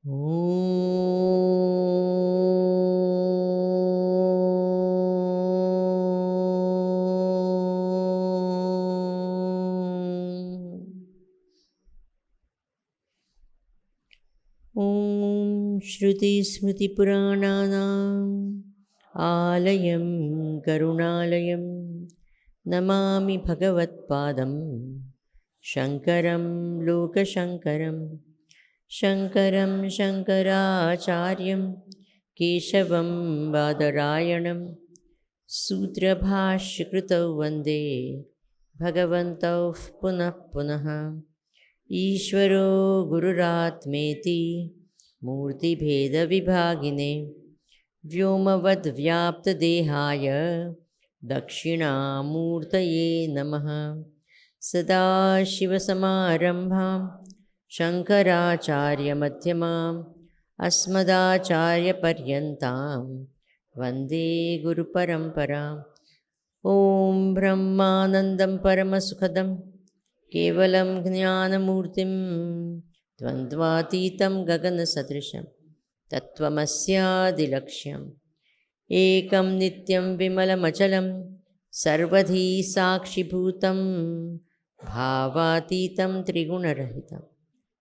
ॐ श्रुतिस्मृतिपुराणानाम् आलयं करुणालयं नमामि भगवत्पादं शङ्करं लोकशङ्करं शङ्करं शङ्कराचार्यं केशवं बादरायणं सूत्रभाष्यकृतौ वन्दे भगवन्तौ पुनः पुनः। ईश्वरो गुरुरात्मेति मूर्तिभेदविभागिने व्योमवद्व्याप्तदेहाय दक्षिणामूर्तये नमः। सदाशिवसमारम्भां शङ्कराचार्यमध्यमाम् अस्मदाचार्यपर्यन्तां वन्दे गुरुपरम्पराम्। ॐ ब्रह्मानन्दं परमसुखदं केवलं ज्ञानमूर्तिं द्वन्द्वातीतं गगनसदृशं तत्त्वमस्यादिलक्ष्यम् एकं नित्यं विमलमचलं सर्वधी साक्षिभूतं भावातीतं त्रिगुणरहितं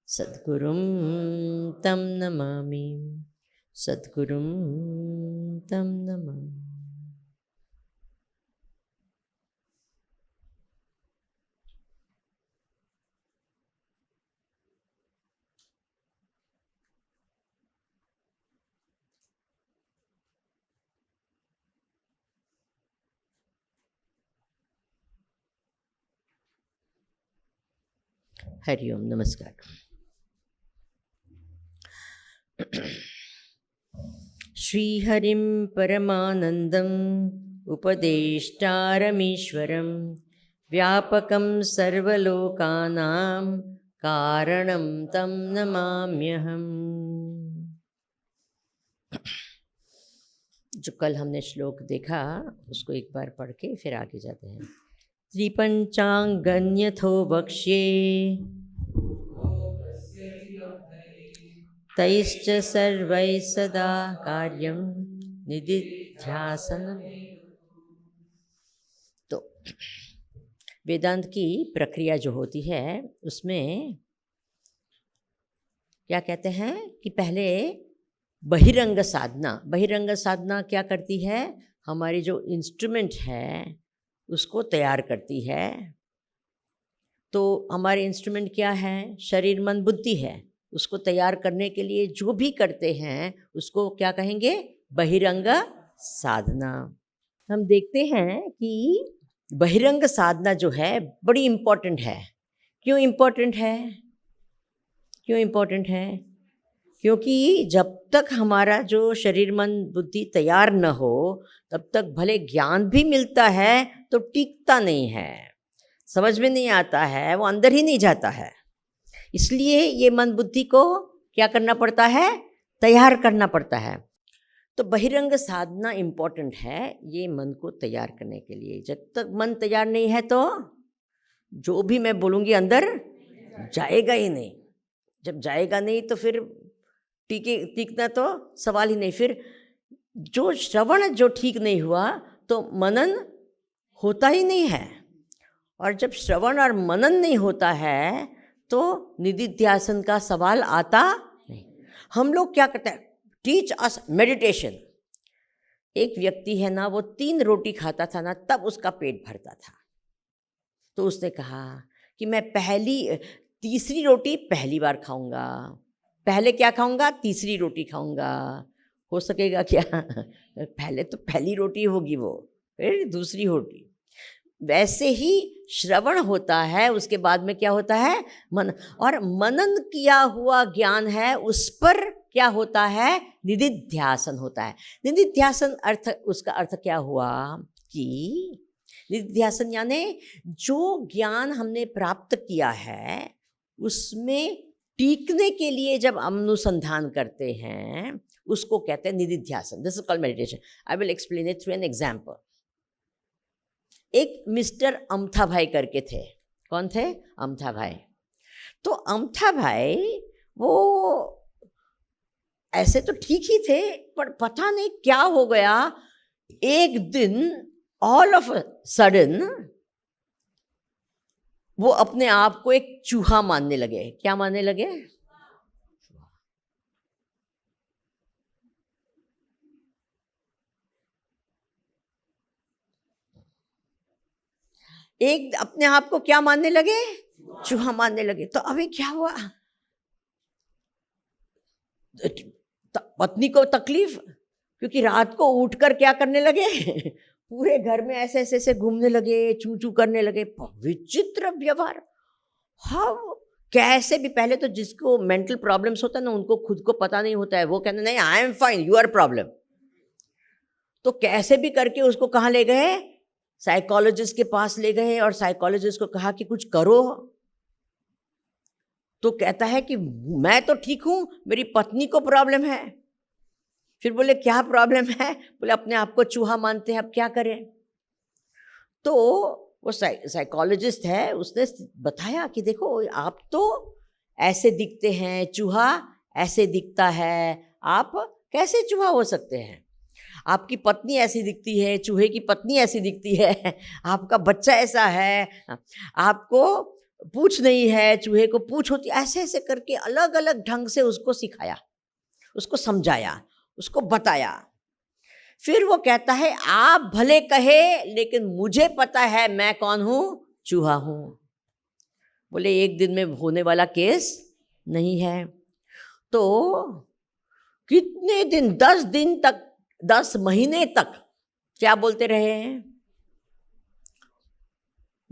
सद्गुरुं तं नमामि, सद्गुरुं तं नमामि। हरिओम, नमस्कार। श्रीहरिं परमानन्दम् उपदेष्टारमीश्वरं व्यापकं सर्वलोकानां कारणं तं नमाम्यहम्। जो कल हमने श्लोक देखा उसको एक बार पढ़ के फिर आगे जाते हैं। त्रिपञ्चाङ्गन्यथो वक्ष्ये तैश्च सर्वैः सदा कार्यं निदिध्यासनम्। तो वेदांत की प्रक्रिया जो होती है उसमें क्या कहते हैं कि पहले बहिरंग साधना क्या करती है? हमारी जो इंस्ट्रूमेंट है उसको तैयार करती है। तो हमारे इंस्ट्रूमेंट क्या है? शरीर मन बुद्धि है। उसको तैयार करने के लिए जो भी करते हैं उसको क्या कहेंगे? बहिरंग साधना। हम देखते हैं कि बहिरंग साधना जो है बड़ी इम्पोर्टेंट है। क्यों इम्पोर्टेंट है? क्योंकि जब तक हमारा जो शरीर मन बुद्धि तैयार न हो तब तक भले ज्ञान भी मिलता है तो टिकता नहीं है, समझ में नहीं आता है, वो अंदर ही नहीं जाता है। इसलिए ये मन बुद्धि को क्या करना पड़ता है? तैयार करना पड़ता है। तो बहिरंग साधना इम्पोर्टेंट है ये मन को तैयार करने के लिए। जब तक मन तैयार नहीं है तो जो भी मैं बोलूँगी अंदर जाएगा ही नहीं। जब जाएगा नहीं तो फिर टिकना तो सवाल ही नहीं। फिर जो श्रवण जो ठीक नहीं हुआ तो मनन होता ही नहीं है। और जब श्रवण और मनन नहीं होता है तो निदिध्यासन का सवाल आता नहीं। हम लोग क्या करते हैं? Teach us meditation. एक व्यक्ति है ना, वो 3 रोटी खाता था ना तब उसका पेट भरता था। तो उसने कहा कि मैं तीसरी रोटी पहली बार खाऊंगा। पहले क्या खाऊंगा? तीसरी रोटी खाऊंगा। हो सकेगा क्या? पहले तो पहली रोटी होगी वो, फिर दूसरी रोटी। वैसे ही श्रवण होता है, उसके बाद में क्या होता है? मन। और मनन किया हुआ ज्ञान है उस पर क्या होता है? निदिध्यासन होता है। निदिध्यासन उसका अर्थ क्या हुआ कि निदिध्यासन यानी जो ज्ञान हमने प्राप्त किया है उसमें टीकने के लिए जब अनुसंधान करते हैं उसको कहते हैं निदिध्यासन। This is called meditation. I will explain it through an example. एक मिस्टर अमथा भाई करके थे। कौन थे? अमथा भाई। तो अमथा भाई वो ऐसे तो ठीक ही थे, पर पता नहीं क्या हो गया, एक दिन ऑल ऑफ सडन वो अपने आप को एक चूहा मानने लगे। क्या मानने लगे? एक अपने आप को क्या मानने लगे? चूहा मानने लगे। तो अभी क्या हुआ? पत्नी को तकलीफ, क्योंकि रात को उठकर क्या करने लगे पूरे घर में ऐसे ऐसे ऐसे घूमने लगे, चू चू करने लगे। विचित्र व्यवहार। हाँ, कैसे भी, पहले तो जिसको मेंटल प्रॉब्लम्स होता है ना, उनको खुद को पता नहीं होता है, वो कहते नहीं I am fine, you are problem. तो कैसे भी करके उसको कहाँ ले गए? साइकोलॉजिस्ट के पास ले गए, और साइकोलॉजिस्ट को कहा कि कुछ करो। तो कहता है कि मैं तो ठीक हूं, मेरी पत्नी को प्रॉब्लम है। फिर बोले क्या प्रॉब्लम है? बोले अपने आप को चूहा मानते हैं, अब क्या करें? तो वो साइकोलॉजिस्ट है, उसने बताया कि देखो आप तो ऐसे दिखते हैं, चूहा ऐसे दिखता है, आप कैसे चूहा हो सकते हैं? आपकी पत्नी ऐसी दिखती है, चूहे की पत्नी ऐसी दिखती है, आपका बच्चा ऐसा है, आपको पूछ नहीं है, चूहे को पूछ होती। ऐसे ऐसे करके अलग अलग ढंग से उसको सिखाया, उसको समझाया, उसको बताया। फिर वो कहता है आप भले कहे, लेकिन मुझे पता है मैं कौन हूं, चूहा हूं। बोले एक दिन में होने वाला केस नहीं है। तो कितने दिन, 10 दिन तक, 10 महीने तक क्या बोलते रहे हैं?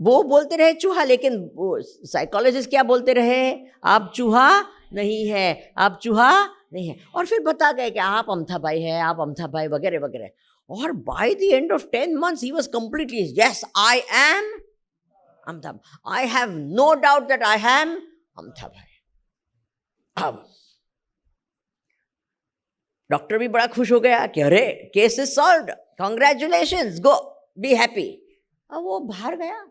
वो बोलते रहे चूहा, लेकिन वो साइकोलॉजिस्ट क्या बोलते रहे? आप चूहा नहीं है, आप चूहा नहीं है। और फिर बता गए कि आप अमथा भाई है, आप अमथा भाई वगैरह वगैरह। और by the end of 10 months ही was completely, yes I am Amtha, I have no doubt that I am Amtha bhai. अब डॉक्टर भी बड़ा खुश हो गया कि अरे case is solved, congratulations, go be happy. अब वो बाहर गया,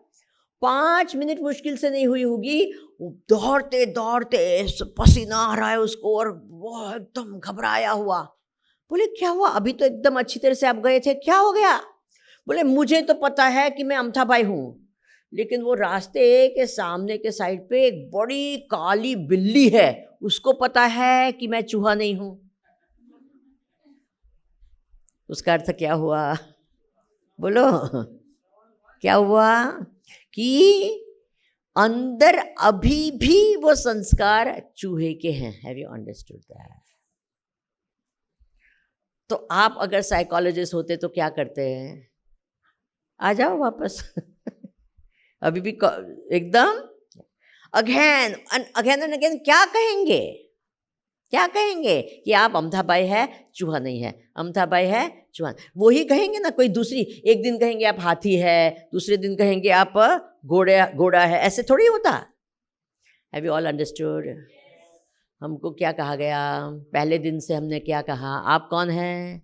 5 मिनट मुश्किल से नहीं हुई होगी, दौड़ते दौड़ते पसीना आ रहा है उसको, और वो एकदम घबराया हुआ। बोले क्या हुआ? अभी तो एकदम अच्छी तरह से आप गए थे, क्या हो गया? बोले मुझे तो पता है कि मैं अमथा भाई हूँ, लेकिन वो रास्ते के सामने के साइड पे एक बड़ी काली बिल्ली है, उसको पता है कि मैं चूहा नहीं हूँ। उसका अर्थ क्या हुआ? बोलो क्या हुआ? कि अंदर अभी भी वो संस्कार चूहे के हैं। Have you understood that? तो आप अगर साइकोलॉजिस्ट होते तो क्या करते हैं? आ जाओ वापस अभी भी एकदम अगेन एंड अगेन क्या कहेंगे? क्या कहेंगे? कि आप अमथा भाई है, चूहा नहीं है, अमथा भाई है, चूहा। वो ही कहेंगे ना, कोई दूसरी। एक दिन कहेंगे आप हाथी है, दूसरे दिन कहेंगे आप घोड़ा है, ऐसे थोड़ी होता। Have you all understood? हमको क्या कहा गया? पहले दिन से हमने क्या कहा? आप कौन हैं?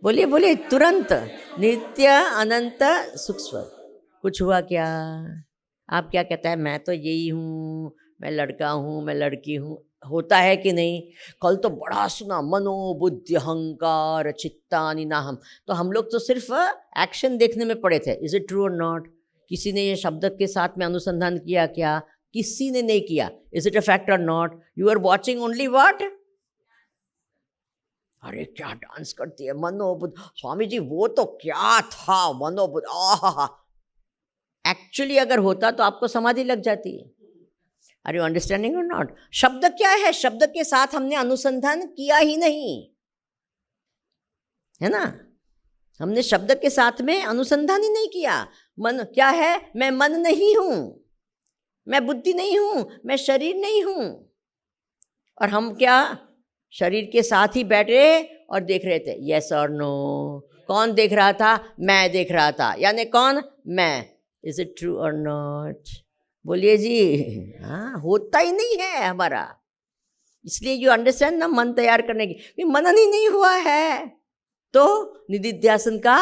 बोलिए बोलिए तुरंत। नित्य अनंत सूक्ष्म। कुछ हुआ क्या? आप क्या कहता है? मैं तो यही हूँ, मैं लड़का हूँ, मैं लड़की हूँ। होता है कि नहीं? कल तो बड़ा सुना, मनोबुद्धि अहंकार चित्तानि नाहम। तो हम लोग तो सिर्फ एक्शन देखने में पड़े थे। इज इट ट्रू और नॉट? किसी ने ये शब्द के साथ में अनुसंधान किया क्या? किसी ने नहीं किया। इज इट अ फैक्ट और not? You are watching only what? अरे क्या डांस करती है मनोबुद्ध। स्वामी जी वो तो क्या था मनोबुद्ध, आहा। एक्चुअली अगर होता तो आपको समाधि लग जाती है। आर यू अंडरस्टैंडिंग और नॉट? शब्द क्या है? शब्द के साथ हमने अनुसंधान किया ही नहीं है ना। हमने शब्द के साथ में अनुसंधान ही नहीं किया। मन क्या है? मैं मन नहीं हूं, मैं बुद्धि नहीं हूं, मैं शरीर नहीं हूं। और हम क्या शरीर के साथ ही बैठे और देख रहे थे, यस और नो। कौन देख रहा था? मैं देख रहा था। यानी कौन? मैं। इज इट ट्रू और नॉट? बोलिए जी। हाँ, होता ही नहीं है हमारा। इसलिए यू अंडरस्टैंड ना, मन तैयार करने की मनन ही नहीं हुआ है। तो निधिध्यासन का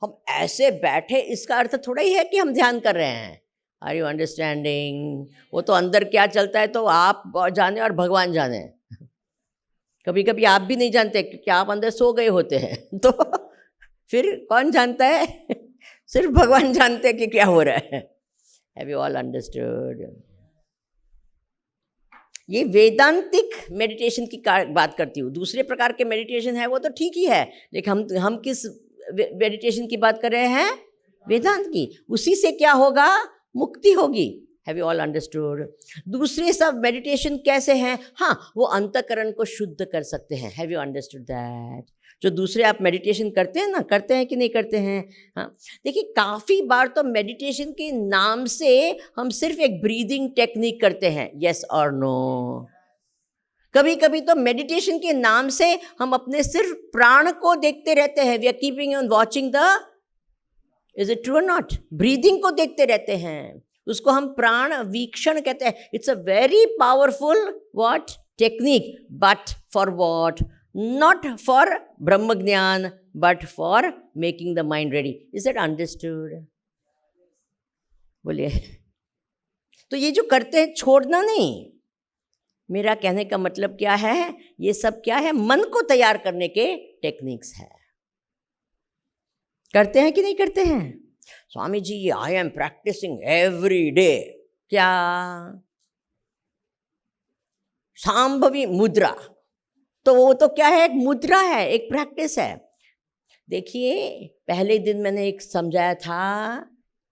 हम ऐसे बैठे, इसका अर्थ थोड़ा ही है कि हम ध्यान कर रहे हैं। Are you understanding? वो तो अंदर क्या चलता है तो आप जाने और भगवान जाने। कभी कभी आप भी नहीं जानते क्योंकि आप अंदर सो गए होते हैं तो फिर कौन जानता है सिर्फ भगवान जानते हैं कि क्या हो रहा है। Have you all understood? ये वेदांतिक मेडिटेशन की बात करती हूँ। दूसरे प्रकार के मेडिटेशन है वो तो ठीक ही है, लेकिन हम किस मेडिटेशन की बात कर रहे हैं? वेदांत की। उसी से क्या होगा? मुक्ति होगी। Have you all understood? दूसरे सब मेडिटेशन कैसे हैं? हाँ, वो अंतःकरण को शुद्ध कर सकते हैं। Have you understood that? जो दूसरे आप मेडिटेशन करते हैं ना, करते हैं कि नहीं करते हैं? हाँ, देखिए काफ़ी बार तो मेडिटेशन के नाम से हम सिर्फ एक ब्रीदिंग टेक्निक करते हैं, यस और नो। कभी कभी तो मेडिटेशन के नाम से हम अपने सिर्फ प्राण को देखते रहते हैं। We are keeping on watching the, is it true और नॉट? ब्रीदिंग को देखते रहते हैं, उसको हम प्राण वीक्षण कहते हैं। It's a very powerful what technique, but for what? Not for ब्रह्म ज्ञान, but for making the mind ready. Is that understood? बोलिए। तो ये जो करते हैं छोड़ना नहीं। मेरा कहने का मतलब क्या है? ये सब क्या है? मन को तैयार करने के टेक्निक्स है। करते हैं कि नहीं करते हैं? Swami ji I am practising every day. क्या? सांभवी मुद्रा, तो वो तो क्या है? एक मुद्रा है, एक प्रैक्टिस है। देखिए पहले दिन मैंने एक समझाया था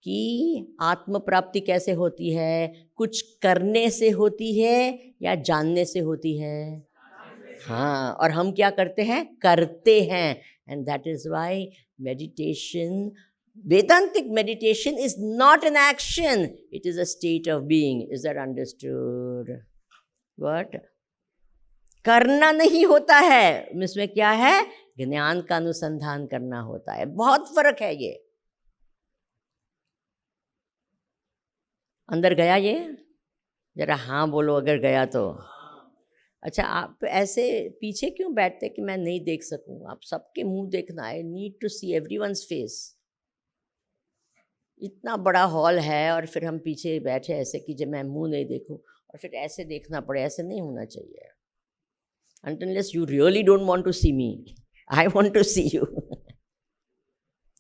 कि आत्म प्राप्ति कैसे होती है? कुछ करने से होती है या जानने से होती है? हाँ, और हम क्या करते हैं? करते हैं। And that is why meditation, वेदांतिक meditation is not an action, it is a state of being. Is that understood? What? करना नहीं होता है, इसमें क्या है? ज्ञान का अनुसंधान करना होता है। बहुत फर्क है ये। अंदर गया ये? जरा हाँ बोलो अगर गया तो। अच्छा, आप ऐसे पीछे क्यों बैठते कि मैं नहीं देख सकूं? आप सबके मुंह देखना है। Need to see everyone's face. इतना बड़ा हॉल है और फिर हम पीछे बैठे ऐसे कि जब मैं मुंह नहीं देखूं और फिर ऐसे देखना पड़े। ऐसे नहीं होना चाहिए। Unless you really don't want to see me, I want to see you.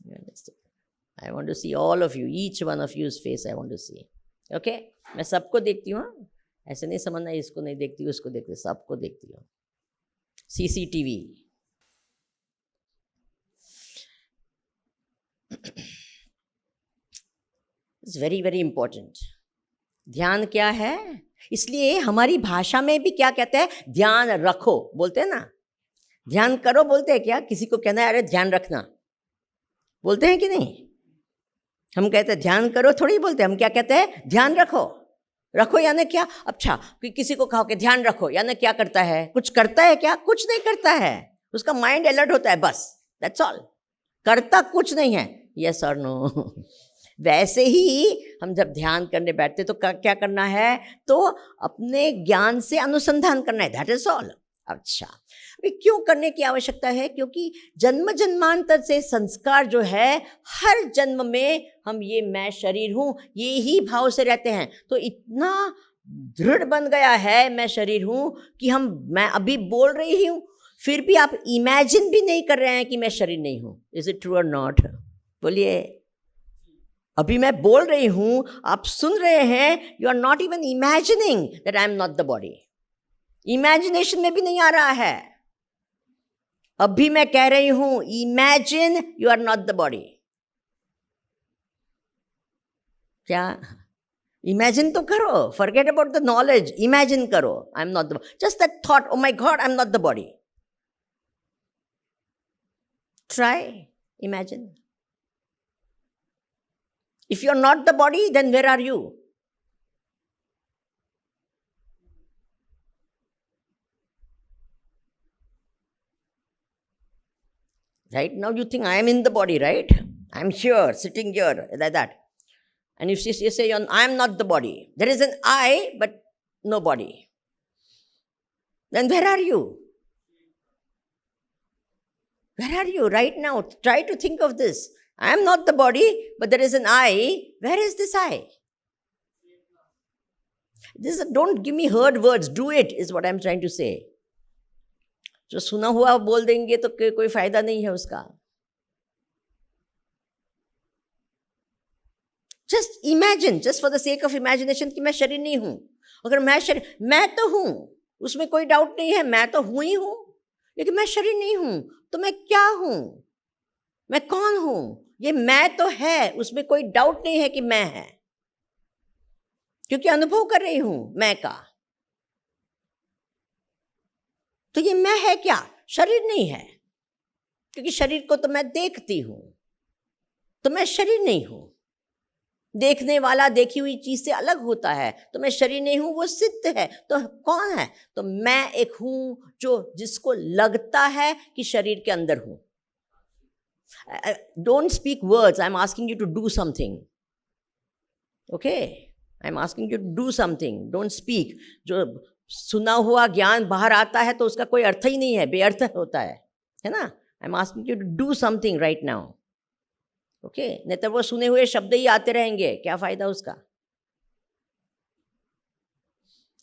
You understand? I want to see all of you, each one of you's face I want to see. Okay? मैं सबको देखती हूँ। ऐसे नहीं समझना इसको नहीं देखती हूँ, उसको देखती हूँ, सबको देखती हूँ। CCTV. It's very very important. ध्यान क्या है? इसलिए हमारी भाषा में भी क्या कहते हैं? ध्यान रखो बोलते हैं ना। ध्यान करो बोलते हैं क्या? किसी को कहना है अरे ध्यान रखना, बोलते हैं कि नहीं? हम कहते हैं ध्यान करो थोड़ी बोलते हैं। हम क्या कहते हैं? ध्यान रखो। रखो यानी क्या? अच्छा, किसी को कहो कि ध्यान रखो यानी क्या करता है? कुछ करता है क्या? कुछ नहीं करता है। उसका माइंड अलर्ट होता है, बस, दैट्स ऑल। करता कुछ नहीं है। यस और नो? वैसे ही हम जब ध्यान करने बैठते तो क्या करना है? तो अपने ज्ञान से अनुसंधान करना है, दैट इज ऑल। अच्छा, अभी क्यों करने की आवश्यकता है? क्योंकि जन्म जन्मांतर से संस्कार जो है, हर जन्म में हम ये मैं शरीर हूँ, ये ही भाव से रहते हैं। तो इतना दृढ़ बन गया है मैं शरीर हूँ कि मैं अभी बोल रही हूँ, फिर भी आप इमेजिन भी नहीं कर रहे हैं कि मैं शरीर नहीं हूँ। इज इट ट्रू और नॉट? बोलिए। अभी मैं बोल रही हूं, आप सुन रहे हैं, you are not even imagining that I am not the body. Imagination में भी नहीं आ रहा है। अभी मैं कह रही हूं, imagine you are not the body. क्या? इमेजिन तो करो, forget about the knowledge, imagine करो I am not the, just that thought, oh my God I am not the body. Try, imagine. If you are not the body, then where are you? Right now you think I am in the body, right? I am here, sitting here, like that. And if you say, I am not the body, there is an I, but no body. Then where are you? Where are you right now? Try to think of this. I am not the body, but there is an I. Where is this I? Don't give me heard words. Do it, is what I'm trying to say. जो सुना हुआ बोल देंगे तो कोई फायदा नहीं है उसका। Just imagine, just for the sake of imagination कि मैं शरीर नहीं हूं। अगर मैं तो हूं, उसमें कोई डाउट नहीं है, मैं तो हूं ही हूं, लेकिन मैं शरीर नहीं हूं, तो मैं क्या हूं, मैं कौन हूं? ये मैं तो है, उसमें कोई डाउट नहीं है कि मैं है, क्योंकि अनुभव कर रही हूं मैं का। तो ये मैं है क्या? शरीर नहीं है, क्योंकि शरीर को तो मैं देखती हूं, तो मैं शरीर नहीं हूं। देखने वाला देखी हुई चीज से अलग होता है, तो मैं शरीर नहीं हूं, वो सिद्ध है। तो कौन है? तो मैं एक हूं जो जिसको लगता है कि शरीर के अंदर हूं। Don't speak words, I am asking you to do something. Okay, I am asking you to do something, don't speak. जो सुना हुआ ज्ञान बाहर आता है तो उसका कोई अर्थ ही नहीं है, बेअर्थ होता है ना। I am asking you to do something right now. Okay, नहीं तो वो सुने हुए शब्द ही आते रहेंगे, क्या फायदा उसका?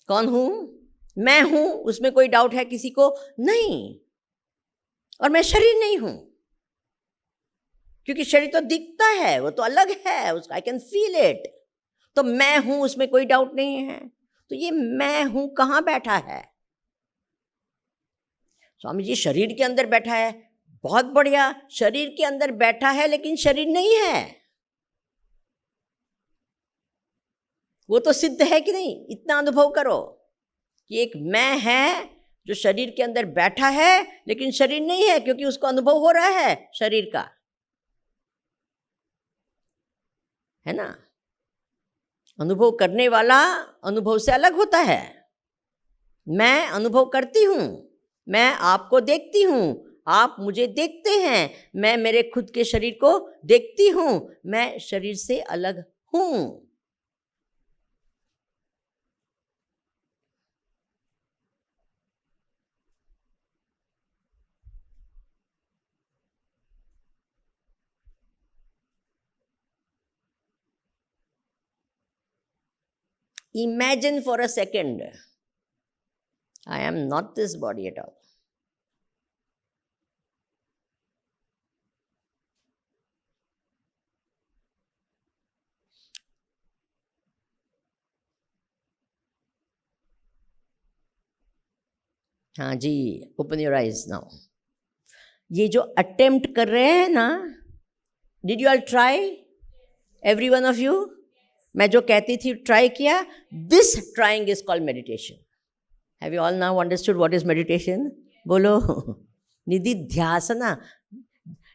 कौन हूं? मैं हूं, उसमें कोई डाउट है किसी को? नहीं। और मैं शरीर नहीं हूं, क्योंकि शरीर तो दिखता है, वो तो अलग है, उसका आई कैन फील इट। तो मैं हूं, उसमें कोई डाउट नहीं है। तो ये मैं हूं कहां बैठा है? स्वामी जी शरीर के अंदर बैठा है, बहुत बढ़िया, शरीर के अंदर बैठा है, लेकिन शरीर नहीं है। वो तो सिद्ध है कि नहीं? इतना अनुभव करो कि एक मैं है जो शरीर के अंदर बैठा है, लेकिन शरीर नहीं है, क्योंकि उसको अनुभव हो रहा है शरीर का, है ना। अनुभव करने वाला अनुभव से अलग होता है। मैं अनुभव करती हूं, मैं आपको देखती हूं, आप मुझे देखते हैं, मैं मेरे खुद के शरीर को देखती हूं, मैं शरीर से अलग हूं। Imagine for a second, I am not this body at all. हाँ जी, ओपन योर आइज नाउ। ये जो अटेम्प्ट कर रहे हैं ना, did you all try? Every one of you? मैं जो कहती थी ट्राई किया? This trying is called meditation. Have you all now understood what is meditation? बोलो। निधिध्यासना।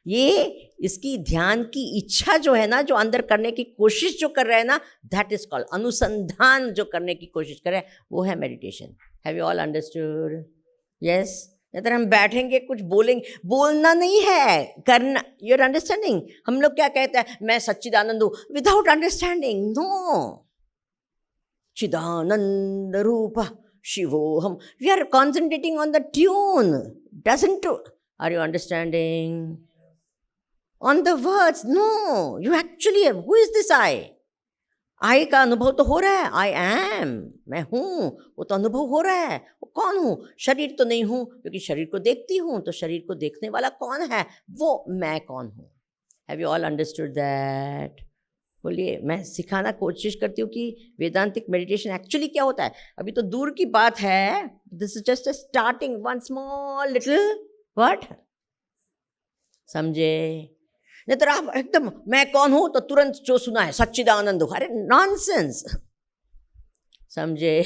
ये इसकी ध्यान की इच्छा जो है ना, जो अंदर करने की कोशिश जो कर रहे हैं ना, दैट इज कॉल्ड अनुसंधान। जो करने की कोशिश कर रहे हैं वो है meditation. Have you all understood? Yes. अगर हम बैठेंगे कुछ बोलेंगे, बोलना नहीं है, करना। You are understanding? हम लोग क्या कहते हैं, मैं सच्चिदानंद हूं, विदाउट अंडरस्टैंडिंग। नो, चिदानंद रूप शिवोहम। We are concentrating on the tune, doesn't. Are you understanding? On the words? No, you actually, who is this I? I का अनुभव तो हो रहा है, आई एम, मैं हूं, वो तो अनुभव हो रहा है। वो कौन हूं? शरीर तो नहीं हूं, क्योंकि शरीर को देखती हूं, तो शरीर को देखने वाला कौन है? वो मैं कौन हूं? Have you all understood that? बोलिए। मैं सिखाना कोशिश करती हूँ कि वेदांतिक मेडिटेशन एक्चुअली क्या होता है। अभी तो दूर की बात है, this is just a starting, one small little what, समझे? नहीं तो आप एकदम मैं कौन हूं तो तुरंत जो सुना है सच्चिदानंद हूं, अरे नॉनसेंस, समझे?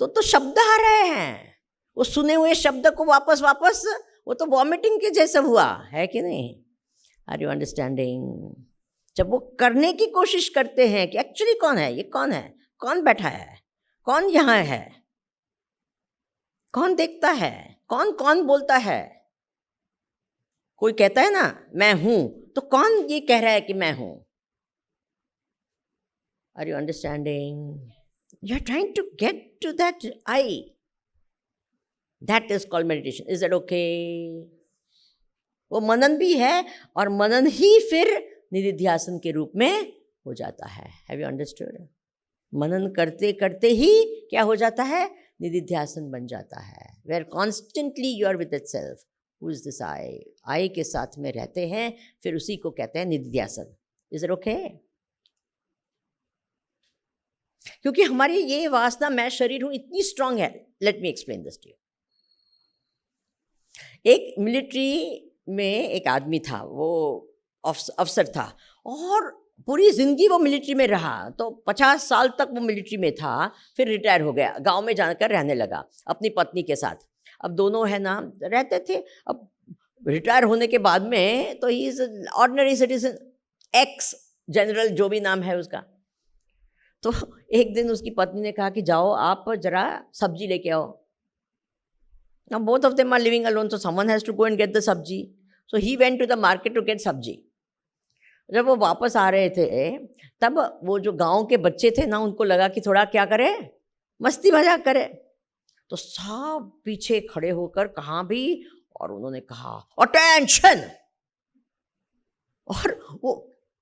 तो शब्द आ रहे हैं, वो सुने हुए शब्द को वापस वापस, वो तो वॉमिटिंग के जैसा हुआ है कि नहीं? Are you understanding? जब वो करने की कोशिश करते हैं कि एक्चुअली कौन है, ये कौन है, कौन बैठा है, कौन यहाँ है, कौन देखता है, कौन कौन बोलता है। कोई कहता है ना मैं हूं, तो कौन ये कह रहा है कि मैं हूं? Are you understanding? You are trying to get to that I, that is called meditation. Is that okay? वो मनन भी है, और मनन ही फिर निधिध्यासन के रूप में हो जाता है। Have you understood? मनन करते करते ही क्या हो जाता है? निधिध्यासन बन जाता है। Where constantly you are with itself. Who is this I? I के साथ में रहते हैं, फिर उसी को कहते हैं निधिध्यासन। Is it okay? क्योंकि हमारी ये वासना मैं शरीर हूं इतनी स्ट्रांग है। Let me explain this to you. एक मिलिट्री में एक आदमी था, वो अफसर था, और पूरी जिंदगी वो मिलिट्री में रहा। तो 50 साल तक वो मिलिट्री में था, फिर रिटायर हो गया, गांव में जाकर रहने लगा अपनी पत्नी के साथ। अब दोनों है ना रहते थे। अब रिटायर होने के बाद में तो he is ordinary citizen, x general, जो भी नाम है उसका। तो एक दिन उसकी पत्नी ने कहा कि जाओ आप जरा सब्जी लेके आओ। Now both of them are living alone, so someone has to go and get the sabji. So he went to the market to get sabji. जब वो वापस आ रहे थे तब वो जो गांव के बच्चे थे ना, उनको लगा कि थोड़ा क्या करे, मस्ती मजाक करे। तो सब पीछे खड़े होकर कहाँ भी, और उन्होंने कहा अटेंशन। और वो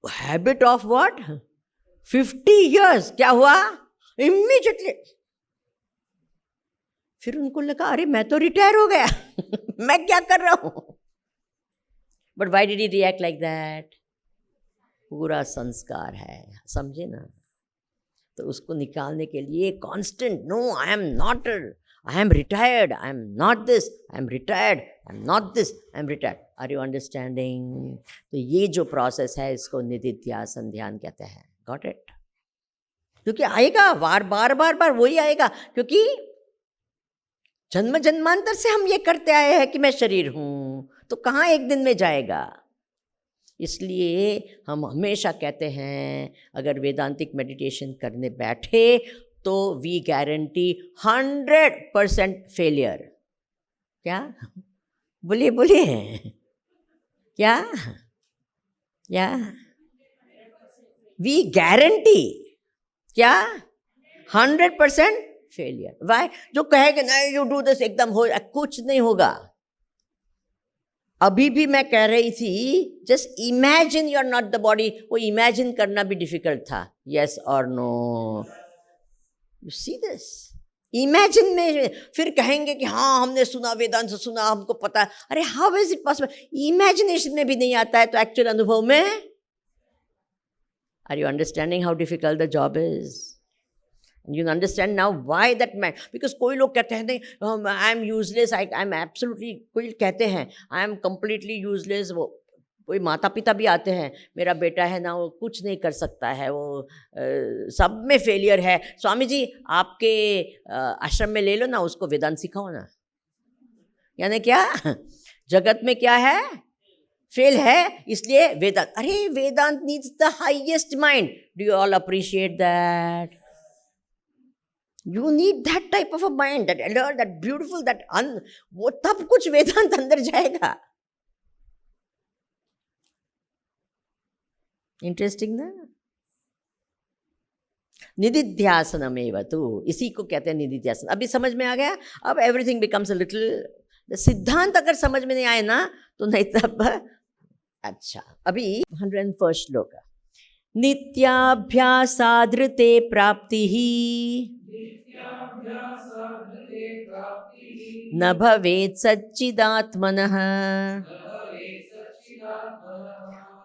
हैबिट ऑफ व्हाट 50 years क्या हुआ इमीडिएटली। फिर उनको लगा अरे मैं तो रिटायर हो गया मैं क्या कर रहा हूं। But why did he react like that? पूरा संस्कार है, समझे ना। तो उसको निकालने के लिए constant, no I am not, I am retired, I am not this, I am retired, I am not this, I am retired. Are you understanding? तो ये जो प्रोसेस है इसको निधिध्यासन ध्यान कहते हैं। Got it? क्योंकि आएगा बार बार बार बार वही आएगा, क्योंकि जन्म जन्मांतर से हम ये करते आए हैं कि मैं शरीर हूं, तो कहाँ एक दिन में जाएगा। इसलिए हम हमेशा कहते हैं अगर वेदांतिक मेडिटेशन करने बैठे तो वी गारंटी 100% फेलियर। क्या बोलिए बोलिए, क्या क्या वी गारंटी क्या 100% फेलियर। वाई? जो कहेगा नहीं यू डू दिस एकदम हो, कुछ नहीं होगा। अभी भी मैं कह रही थी just imagine you are not the body. वो इमेजिन करना भी डिफिकल्ट था। यस और no? You see this? Imagine में फिर कहेंगे कि हाँ हमने सुना, वेदांत से सुना, हमको पता है। अरे how is it possible? Imagination में भी नहीं आता है तो एक्चुअल अनुभव में। Are you understanding how difficult the job is? You understand now why that man, because कोई लोग कहते हैं नहीं I am useless, I am absolutely, कोई कहते हैं आई एम कंप्लीटली यूजलेस। वो कोई माता पिता भी आते हैं, मेरा बेटा है ना वो कुछ नहीं कर सकता है, वो सब में फेलियर है। स्वामी जी आपके आश्रम में ले लो ना, उसको वेदांत सिखाओ ना। यानी क्या जगत में क्या है, फेल है, इसलिए वेदांत। अरे Vedanta needs the highest mind. Do you all appreciate that? You need that type of a mind, that alert, that beautiful, that वो तब कुछ वेदांत अंदर जाएगा। इंटरेस्टिंग ना? निधिध्यासनमेव तु, इसी को कहते हैं निधिध्यासन। अभी समझ में आ गया? अब एवरीथिंग बिकम्स अ लिटिल, सिद्धांत अगर समझ में नहीं आए ना तो नहीं तब। अच्छा, अभी 101 श्लोक। नित्याभ्यासादृते प्राप्तिः न भवेत् सच्चिदात्मनः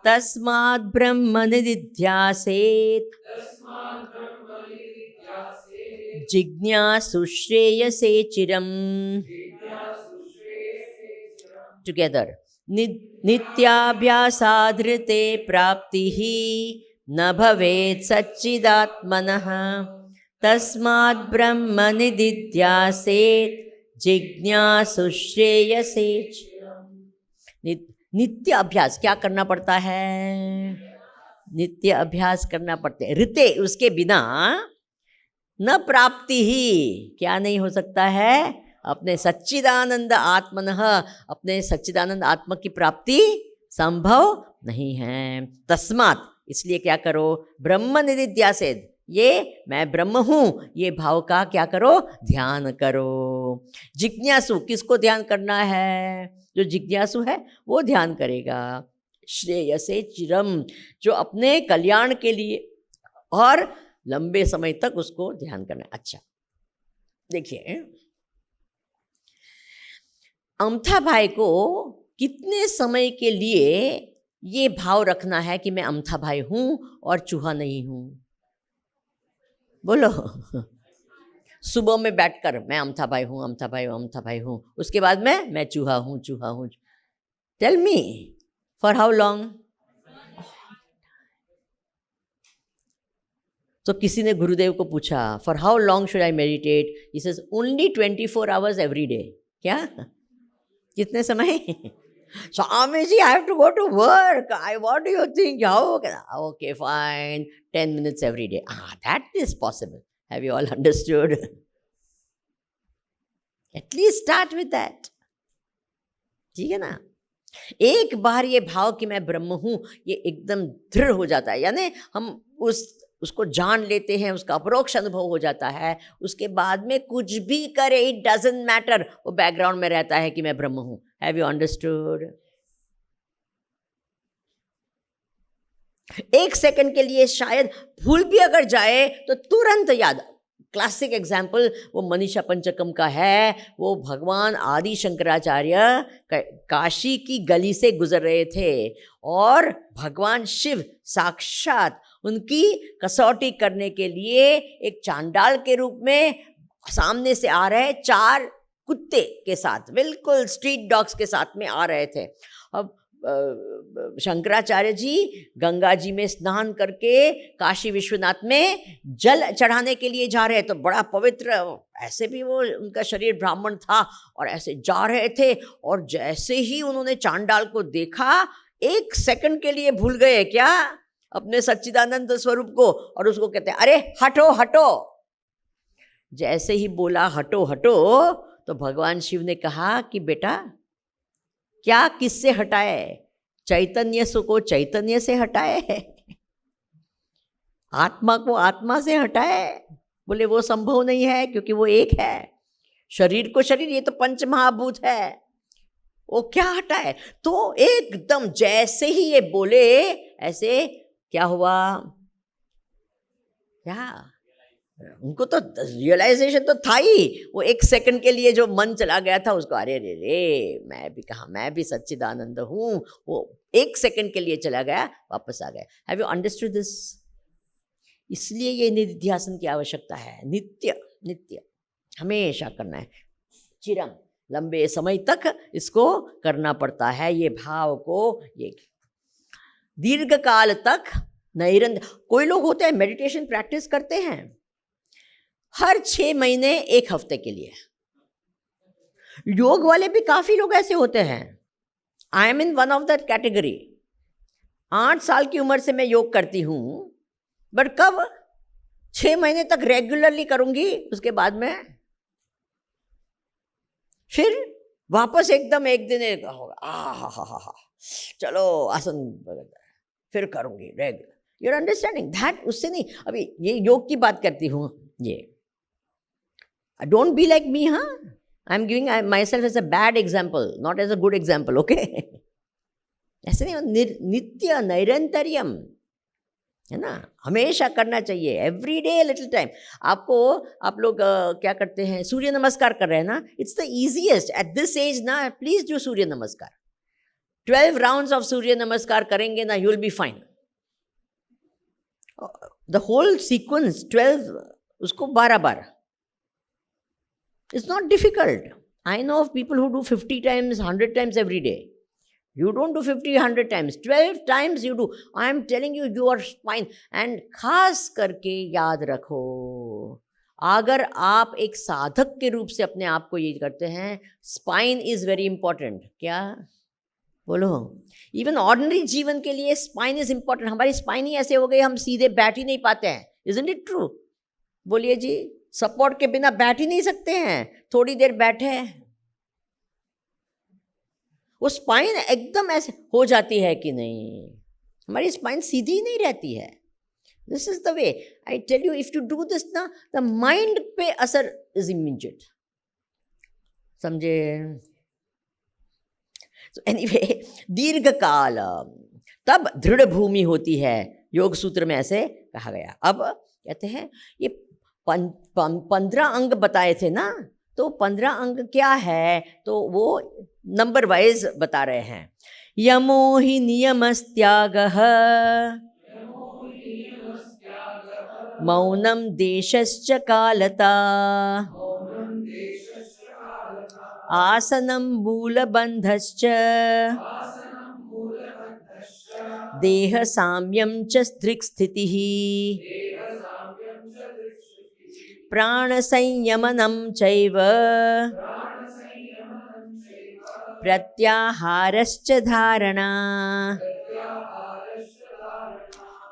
तस्मात् ब्रह्म निधिध्यासेत् जिज्ञासु श्रेयसे चिरम्। टुगेदर, नित्याभ्यासादृते प्राप्तिः न भवेत् सच्चिदात्मनः तस्मात् ब्रह्म निधिध्यासेत् जिज्ञासु श्रेयसे। नित्य अभ्यास क्या करना पड़ता है? नित्य अभ्यास करना पड़ते हैं। ऋते, उसके बिना न प्राप्ति ही, क्या नहीं हो सकता है? अपने सच्चिदानंद आत्मनः, अपने सच्चिदानंद आत्मा की प्राप्ति संभव नहीं है। तस्मात्, इसलिए क्या करो? ब्रह्म निधिध्यासेत्, ये मैं ब्रह्म हूँ, ये भाव का क्या करो? ध्यान करो। जिज्ञासु, किसको ध्यान करना है? जो जिज्ञासु है वो ध्यान करेगा। श्रेयसे चिरम, जो अपने कल्याण के लिए और लंबे समय तक उसको ध्यान करना है। अच्छा देखिए, अमथा भाई को कितने समय के लिए ये भाव रखना है कि मैं अमथा भाई हूं और चूहा नहीं हूं? बोलो। सुबह में बैठकर मैं अमथा भाई हूं, अमथा भाई हूं, अमथा भाई हूं, उसके बाद में मैं चूहा हूं, चूहा हूं। Tell me, for how long? तो किसी ने गुरुदेव को पूछा, for how long should I meditate? He says only 24 hours every day. क्या? कितने समय? Swami ji, I have to go to work, I what do you think? How? Okay fine, 10 minutes every day. That is possible. Have you all understood? At least start with that. ठीक है ना? एक बार ये भाव कि मैं ब्रह्म हूं, ये एकदम दृढ़ हो जाता है, यानी हम उसको जान लेते हैं, उसका अपरोक्ष अनुभव हो जाता है, उसके बाद में कुछ भी करे, इट डजंट मैटर, वो बैकग्राउंड में रहता है कि मैं ब्रह्म हूं। Have you understood? एक सेकंड के लिए शायद भूल भी अगर जाए तो तुरंत याद। क्लासिक एग्जाम्पल वो मनीषा पंचकम का है। वो भगवान आदि शंकराचार्य काशी की गली से गुजर रहे थे और भगवान शिव साक्षात उनकी कसौटी करने के लिए एक चांडाल के रूप में सामने से आ रहे, 4 कुत्ते के साथ, बिल्कुल स्ट्रीट डॉग्स के साथ में आ रहे थे। अब शंकराचार्य जी गंगा जी में स्नान करके काशी विश्वनाथ में जल चढ़ाने के लिए जा रहे, तो बड़ा पवित्र, ऐसे भी वो उनका शरीर ब्राह्मण था और ऐसे जा रहे थे, और जैसे ही उन्होंने चांडाल को देखा, 1 सेकंड के लिए भूल गए क्या अपने सच्चिदानंद स्वरूप को, और उसको कहते हैं अरे हटो हटो। जैसे ही बोला हटो हटो, तो भगवान शिव ने कहा कि बेटा क्या किससे हटाए? चैतन्य को चैतन्य से हटाए, आत्मा को आत्मा से हटाए? बोले वो संभव नहीं है, क्योंकि वो एक है। शरीर को शरीर, ये तो पंच महाभूत है, वो क्या हटाए? तो एकदम जैसे ही ये बोले, ऐसे क्या हुआ? क्या उनको तो रियलाइजेशन तो था ही, वो 1 सेकंड के लिए जो मन चला गया था उसको, अरे रे रे मैं भी कहा, मैं भी सच्चिदानंद हूँ, वो 1 सेकंड के लिए चला गया, वापस आ गया। Have you understood this? इसलिए ये निधिध्यासन की आवश्यकता है, नित्य नित्य हमेशा करना है, चिरम लंबे समय तक इसको करना पड़ता है, ये भाव को, ये दीर्घ काल तक निरंतर। कोई लोग होते हैं मेडिटेशन प्रैक्टिस करते हैं हर 6 महीने 1 हफ्ते के लिए। योग वाले भी काफी लोग ऐसे होते हैं। I am in one of that category. 8 साल की उम्र से मैं योग करती हूं, बट कब? 6 महीने तक रेगुलरली करूंगी, उसके बाद में फिर वापस एकदम एक दिन होगा, चलो आसन, फिर करूंगी रेगुलर। Your understanding that? उससे नहीं, अभी ये योग की बात करती हूं, ये don't be like me, huh? I'm giving myself as a bad example, not as a good example, okay? ऐसे नहीं, नित्य नैरंतर्यम है ना, हमेशा करना चाहिए, एवरी डे लिटिल टाइम। आपको, आप लोग क्या करते हैं, सूर्य नमस्कार कर रहे हैं ना, it's the easiest at this age ना, please do Surya Namaskar. 12 rounds of Surya Namaskar करेंगे ना, you will be fine. The whole sequence 12, उसको 12 बार। It's not difficult. I know of people who do 50 times, 100 times every day. You don't do 50, 100 times. 12 times you do. I am telling you, you are fine. And खास करके याद रखो, अगर आप एक साधक के रूप से अपने आप को ये करते हैं, स्पाइन इज वेरी इंपॉर्टेंट। क्या बोलो? इवन ऑर्डिनरी जीवन के लिए स्पाइन इज इंपॉर्टेंट। हमारी स्पाइन ही ऐसे हो गई, हम सीधे बैठ ही नहीं पाते हैं। Isn't it true? बोलिए जी, सपोर्ट के बिना बैठ ही नहीं सकते हैं। थोड़ी देर बैठे, वो स्पाइन एकदम ऐसे हो जाती है कि नहीं, हमारी स्पाइन सीधी नहीं रहती है। This is the way I tell you, if you do this ना, द माइंड पे असर इज इमीडिएट, समझे? एनीवे, दीर्घ काल, तब दृढ़ भूमि होती है। योग सूत्र में ऐसे कहा गया। अब कहते हैं ये 15 अंग बताए थे ना, तो 15 अंग क्या है, तो वो नंबर वाइज बता रहे हैं। यमो हि नियमस्त्यागः मौनम देशश्च कालता आसनं मूलबन्धश्च देह साम्यं च दृक्स्थितिः प्राणसंयमनं चैव प्रत्याहारश्च धारणा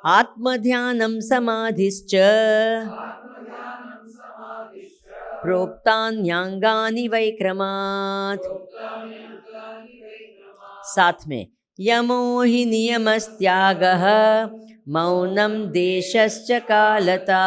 आत्मध्यानं समाधिश्च प्रोक्तान्यांगानि वैक्रमात्। साथ में यमो हि नियमस्त्यागः मौनं देशश्च कालता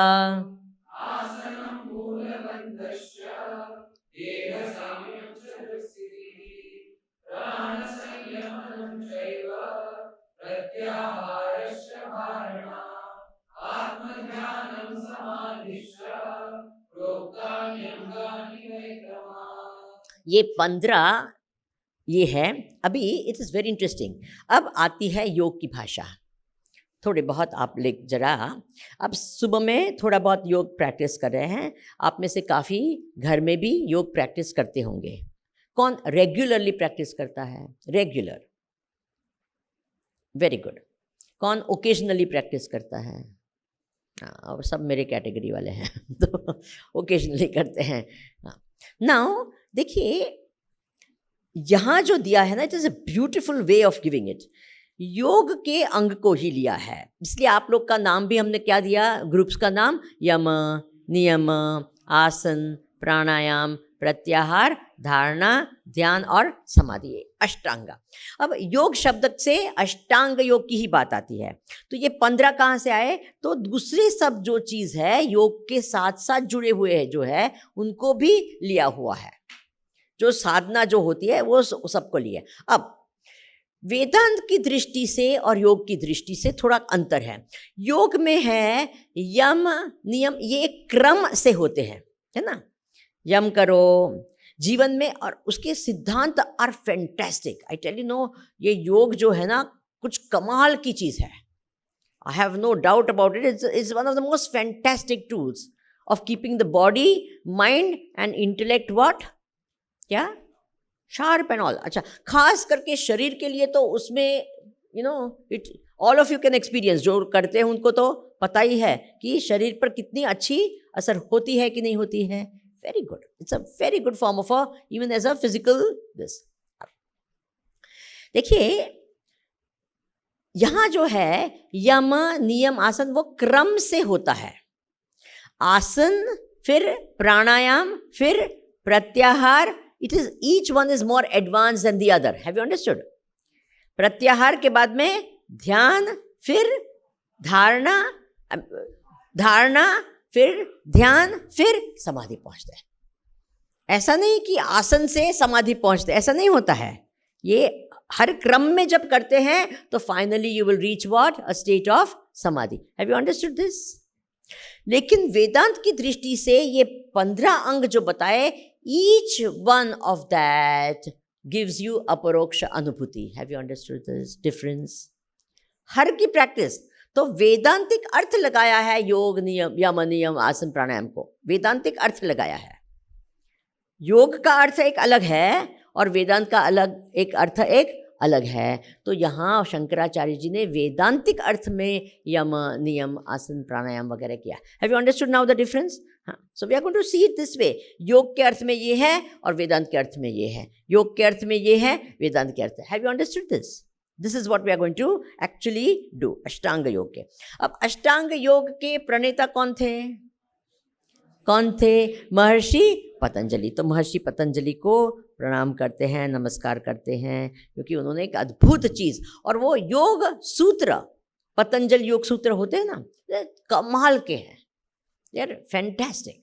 ये 15 ये है। अभी इट इज़ वेरी इंटरेस्टिंग। अब आती है योग की भाषा। थोड़े बहुत आप लोग जरा अब सुबह में थोड़ा बहुत योग प्रैक्टिस कर रहे हैं, आप में से काफ़ी घर में भी योग प्रैक्टिस करते होंगे। कौन रेगुलरली प्रैक्टिस करता है? Regular, very good. कौन ओकेजनली प्रैक्टिस करता है? हाँ, और सब मेरे कैटेगरी वाले हैं तो ओकेजनली करते हैं। नाउ देखिए यहाँ जो दिया है ना, it is a beautiful way of giving it. योग के अंग को ही लिया है, इसलिए आप लोग का नाम भी हमने क्या दिया, ग्रुप्स का नाम, यम, नियम, आसन, प्राणायाम, प्रत्याहार, धारणा, ध्यान और समाधि, अष्टांग। अब योग शब्द से अष्टांग योग की ही बात आती है। तो ये 15 कहाँ से आए? तो दूसरे सब जो चीज़ है योग के साथ साथ जुड़े हुए हैं जो है उनको भी लिया हुआ है। जो साधना जो होती है वो सबको लिए। अब वेदांत की दृष्टि से और योग की दृष्टि से थोड़ा अंतर है। योग में है यम नियम, ये एक क्रम से होते हैं, है ना। यम करो जीवन में, और उसके सिद्धांत are fantastic. I tell you know, ये योग जो है ना कुछ कमाल की चीज़ है। I have no doubt about it. It's one of the most fantastic tools of keeping the body, mind and intellect what, क्या, शार्प एंड ऑल। अच्छा, खास करके शरीर के लिए तो उसमें you know it all of you can experience, जो करते हैं उनको तो पता ही है कि शरीर पर कितनी अच्छी असर होती है कि नहीं होती है। Very good, it's a very good form of a even as a physical this. देखिए यहाँ जो है यम नियम आसन वो क्रम से होता है। आसन, फिर प्राणायाम, फिर प्रत्याहार। It is each one is more advanced than the other. Have you understood? प्रत्याहार के बाद में ध्यान, फिर धारणा, धारणा फिर ध्यान, फिर समाधि पहुंचते हैं। ऐसा नहीं कि आसन से समाधि पहुंचते, ऐसा नहीं होता है। ये हर क्रम में जब करते हैं तो finally you will reach what, a state of samadhi. Have you understood this? लेकिन वेदांत की दृष्टि से ये 15 अंग जो बताए, each one of that gives you अपरोक्ष अनुभूति। Have you understood this difference? हर की प्रैक्टिस तो वेदांतिक अर्थ लगाया है योग नियम, यम नियम, आसन प्राणायाम को वेदांतिक अर्थ लगाया है। योग का अर्थ एक अलग है और वेदांत का अलग एक अर्थ एक अलग है। तो यहाँ शंकराचार्य जी ने वेदांतिक अर्थ में यम नियम आसन प्राणायाम वगैरह किया। Have you understood now the difference? हाँ, so we are going to see it this way. Yoga के अर्थ में ये है और वेदांत के अर्थ में ये है। योग के अर्थ में ये है, वेदांत के अर्थ है। Have you understood this? This is what we are going to actually do, Ashtanga yoga के। अब अष्टांग योग के प्रणेता कौन थे? कौन थे? महर्षि पतंजलि। तो महर्षि पतंजलि को प्रणाम करते हैं, नमस्कार करते हैं, क्योंकि उन्होंने एक अद्भुत चीज़, और वो योग सूत्र, पतंजल योग सूत्र होते हैं ना, कमाल के हैं यार, फैंटास्टिक।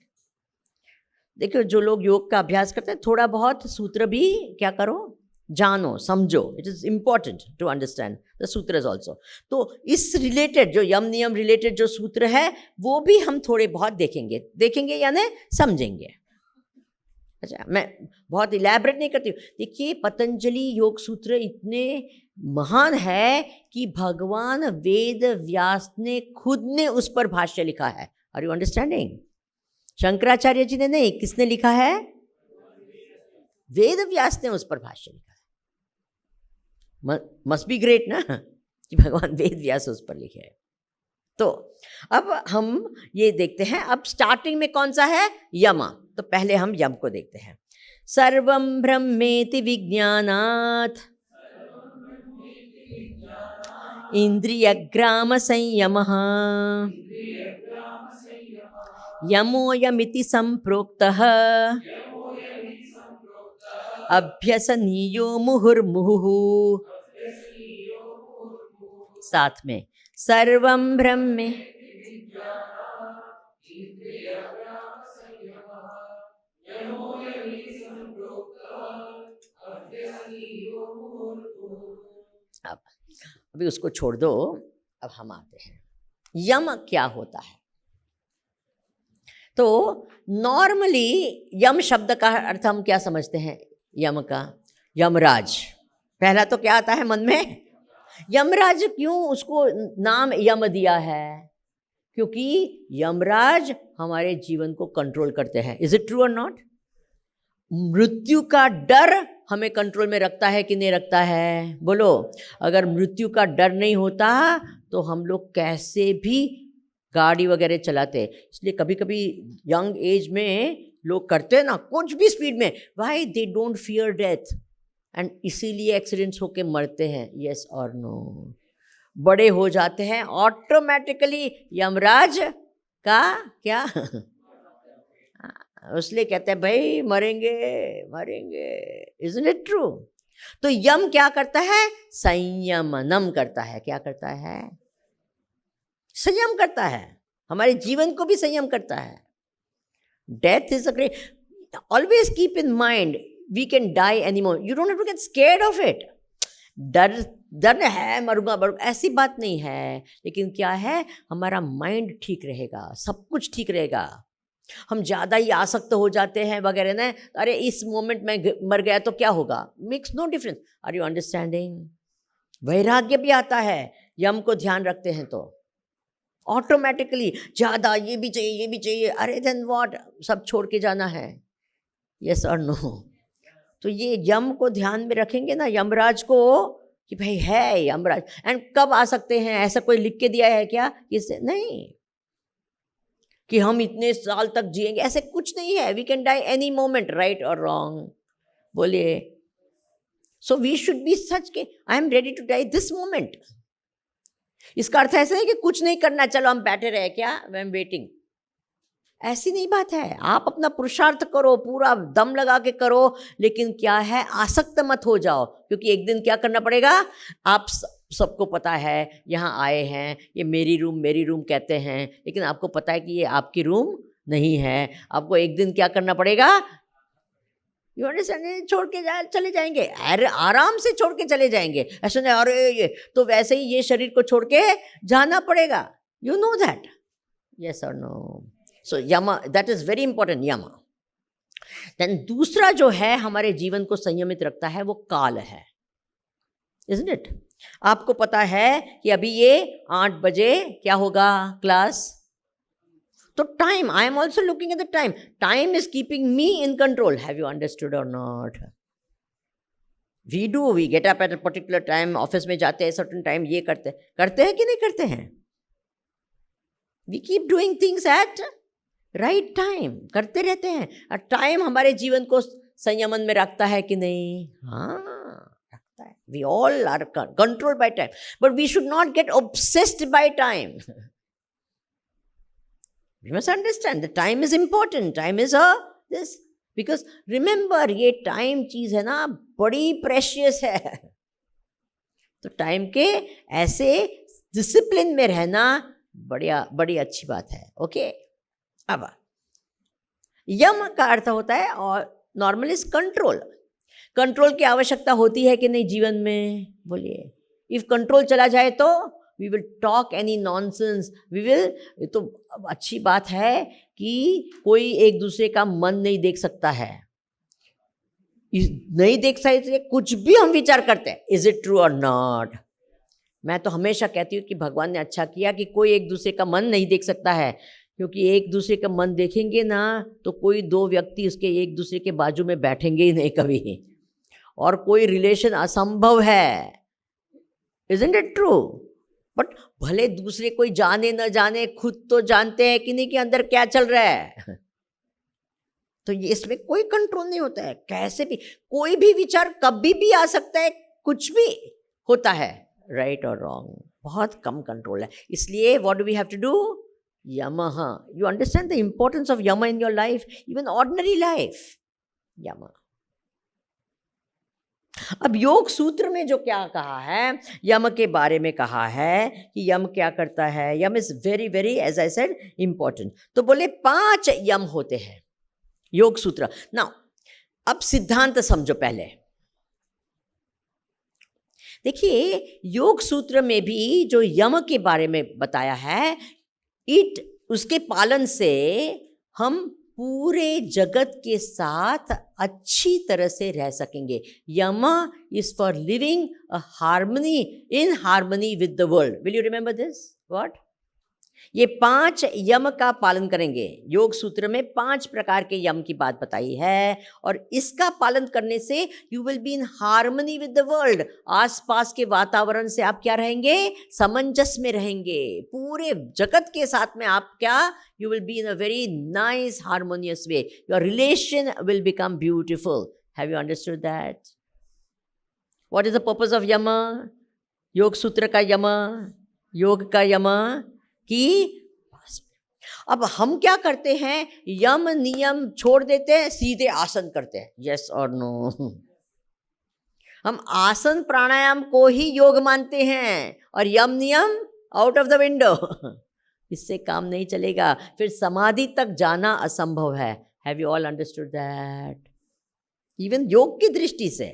देखो जो लोग योग का अभ्यास करते हैं, थोड़ा बहुत सूत्र भी क्या करो, जानो, समझो। It is important to understand the sutras also. तो इस रिलेटेड जो यम नियम रिलेटेड जो सूत्र है वो भी हम थोड़े बहुत देखेंगे यानी समझेंगे। अच्छा, मैं बहुत इलैबोरेट नहीं करती हूँ। देखिए, पतंजलि योग सूत्र इतने महान है कि भगवान वेद व्यास ने खुद ने उस पर भाष्य लिखा है। Are you understanding? Shankaracharya ji ने नहीं, किसने लिखा है? वेद व्यास ने उस पर भाष्य लिखा है। मस्ट बी ग्रेट ना कि भगवान वेद व्यास उस पर लिखे है। तो अब हम ये देखते हैं, अब स्टार्टिंग में कौन सा है? यम। तो पहले हम यम को देखते हैं। सर्वं ब्रह्मेति विज्ञानात् इंद्रियग्राम संयमः यमोयमिति संप्रोक्तः अभ्यसनीयो मुहुर्मुहुः। साथ में सर्वं ब्रह्मे अब अभी उसको छोड़ दो, अब हम आते हैं यम क्या होता है। तो नॉर्मली यम शब्द का अर्थ हम क्या समझते हैं? यम का यमराज, पहला तो क्या आता है मन में? यमराज। क्यों उसको नाम यम दिया है? क्योंकि यमराज हमारे जीवन को कंट्रोल करते हैं। इज इट ट्रू और नॉट? मृत्यु का डर हमें कंट्रोल में रखता है कि नहीं रखता है? बोलो। अगर मृत्यु का डर नहीं होता तो हम लोग कैसे भी गाड़ी वगैरह चलाते। इसलिए कभी कभी यंग एज में लोग करते हैं ना कुछ भी स्पीड में, why they don't fear death, and इसीलिए एक्सीडेंट्स होके मरते हैं। यस और नो? बड़े हो जाते हैं ऑटोमेटिकली यमराज का क्या उसलिए कहते हैं भाई मरेंगे मरेंगे। Isn't it true? तो यम क्या करता है? संयमनम करता है। क्या करता है? संयम करता है। हमारे जीवन को भी संयम करता है। Death is a great, always keep in mind we can die any moment, you don't have to get scared of it. डर है मरूंगा मरूंगा ऐसी बात नहीं है, लेकिन क्या है, हमारा माइंड ठीक रहेगा, सब कुछ ठीक रहेगा। हम ज़्यादा ही आसक्त हो जाते हैं वगैरह ना, अरे इस मोमेंट में मर गया तो क्या होगा, makes no difference. Are you understanding? वैराग्य भी आता है यम को ध्यान रखते हैं तो ऑटोमेटिकली। ज़्यादा ये भी चाहिए ये भी चाहिए, अरे देन व्हाट, सब छोड़ के जाना है। यस और नो? तो ये यम को ध्यान में रखेंगे ना, यमराज को, कि भाई है यमराज। एंड कब आ सकते हैं? ऐसा कोई लिख के दिया है क्या? इससे नहीं कि हम इतने साल तक जिएंगे, ऐसे कुछ नहीं है। We can die any moment, right और रॉन्ग बोलिए। So we should be such के I am ready to die this moment. इसका अर्थ ऐसा है कि कुछ नहीं करना, चलो हम बैठे रहे क्या, आई एम वेटिंग, ऐसी नहीं बात है। आप अपना पुरुषार्थ करो, पूरा दम लगा के करो, लेकिन क्या है, आसक्त मत हो जाओ, क्योंकि एक दिन क्या करना पड़ेगा। आप सबको पता है यहाँ आए हैं, ये मेरी रूम कहते हैं, लेकिन आपको पता है कि ये आपकी रूम नहीं है। आपको एक दिन क्या करना पड़ेगा? You understand? छोड़ के चले जाएंगे, अरे आराम से छोड़ के चले जाएंगे। ऐसा नहीं अरे ये तो वैसे ही ये शरीर को छोड़ के जाना पड़ेगा। You know that? यस और नो? सो यम, दैट इज वेरी इंपॉर्टेंट, यम। देन दूसरा जो है हमारे जीवन को संयमित रखता है, वो काल है। Isn't it? आपको पता है कि अभी ये 8 बजे क्या होगा क्लास, तो time, I am also looking at the time, time is keeping me in control. Have you understood और not? We do, we get up at a particular time, office में जाते हैं सर्टन टाइम, ये करते हैं कि नहीं करते हैं? We keep doing things at right time, करते रहते हैं। और टाइम हमारे जीवन को संयमन में रखता है कि नहीं? हाँ, रखता है। We all are controlled by time, but we should not get obsessed by time. We must understand that time is important. Time is this, because remember ये time चीज है ना, बड़ी precious है। तो टाइम के ऐसे डिसिप्लिन में रहना बड़ी अच्छी बात है। ओके, अब यम का अर्थ होता है और नॉर्मल इज कंट्रोल। कंट्रोल की आवश्यकता होती है कि नहीं जीवन में? बोलिए। इफ कंट्रोल चला जाए तो we will talk any nonsense, we will, तो अच्छी बात है कि कोई एक दूसरे का मन नहीं देख सकता है। नहीं देख सकते, कुछ भी हम विचार करते हैं, इज इट ट्रू और नॉट। मैं तो हमेशा कहती हूँ कि भगवान ने अच्छा किया कि कोई एक दूसरे का मन नहीं देख सकता है, क्योंकि एक दूसरे का मन देखेंगे ना तो कोई दो व्यक्ति उसके एक दूसरे के बाजू में बैठेंगे ही नहीं कभी, और कोई रिलेशन असंभव है। Isn't it true? बट भले दूसरे कोई जाने न जाने, खुद तो जानते हैं कि नहीं कि अंदर क्या चल रहा है। तो ये इसमें कोई कंट्रोल नहीं होता है, कैसे भी कोई भी विचार कभी भी आ सकता है, कुछ भी होता है, राइट और रॉन्ग, बहुत कम कंट्रोल है। इसलिए what do we have to do? Yama. You understand the importance of yama in your life, even ordinary life. Yama. अब योग सूत्र में जो क्या कहा है, यम के बारे में कहा है कि यम क्या करता है। Yama is very very, as I said, important. तो बोले 5 यम होते हैं योग सूत्र। नाउ अब सिद्धांत समझो पहले। देखिए योग सूत्र में भी जो यम के बारे में बताया है, उसके पालन से हम पूरे जगत के साथ अच्छी तरह से रह सकेंगे। Yama is for living a harmony, in harmony with the world. Will you remember this? What? ये 5 यम का पालन करेंगे। योग सूत्र में 5 प्रकार के यम की बात बताई है, और इसका पालन करने से you will be in harmony with the world. आसपास के वातावरण से आप क्या रहेंगे? सामंजस्य में रहेंगे। पूरे जगत के साथ में आप क्या? You will be in a very nice harmonious way. Your relation will become beautiful. Have you understood that? What is the purpose of yama? Yoga Sutra का यम, योग का यम कि अब हम क्या करते हैं, यम नियम छोड़ देते हैं, सीधे आसन करते हैं। यस और नो? हम आसन प्राणायाम को ही योग मानते हैं और यम नियम आउट ऑफ द विंडो। इससे काम नहीं चलेगा, फिर समाधि तक जाना असंभव है। Have you all understood that? Even योग की दृष्टि से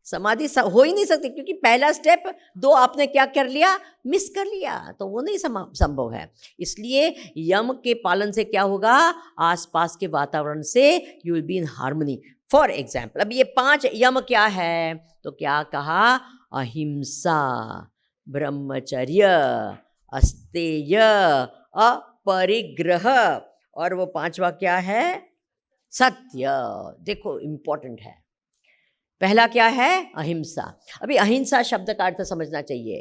समाधि हो ही नहीं सकती, क्योंकि पहला स्टेप 2 आपने क्या कर लिया? मिस कर लिया, तो वो नहीं संभव है। इसलिए यम के पालन से क्या होगा? आसपास के वातावरण से you will be in harmony. For example, अब ये 5 यम क्या है? तो क्या कहा? अहिंसा, ब्रह्मचर्य, अस्तेय, अपरिग्रह, और वो 5वां क्या है? सत्य। देखो इंपॉर्टेंट है। पहला क्या है? अहिंसा। अभी अहिंसा शब्द का अर्थ समझना चाहिए,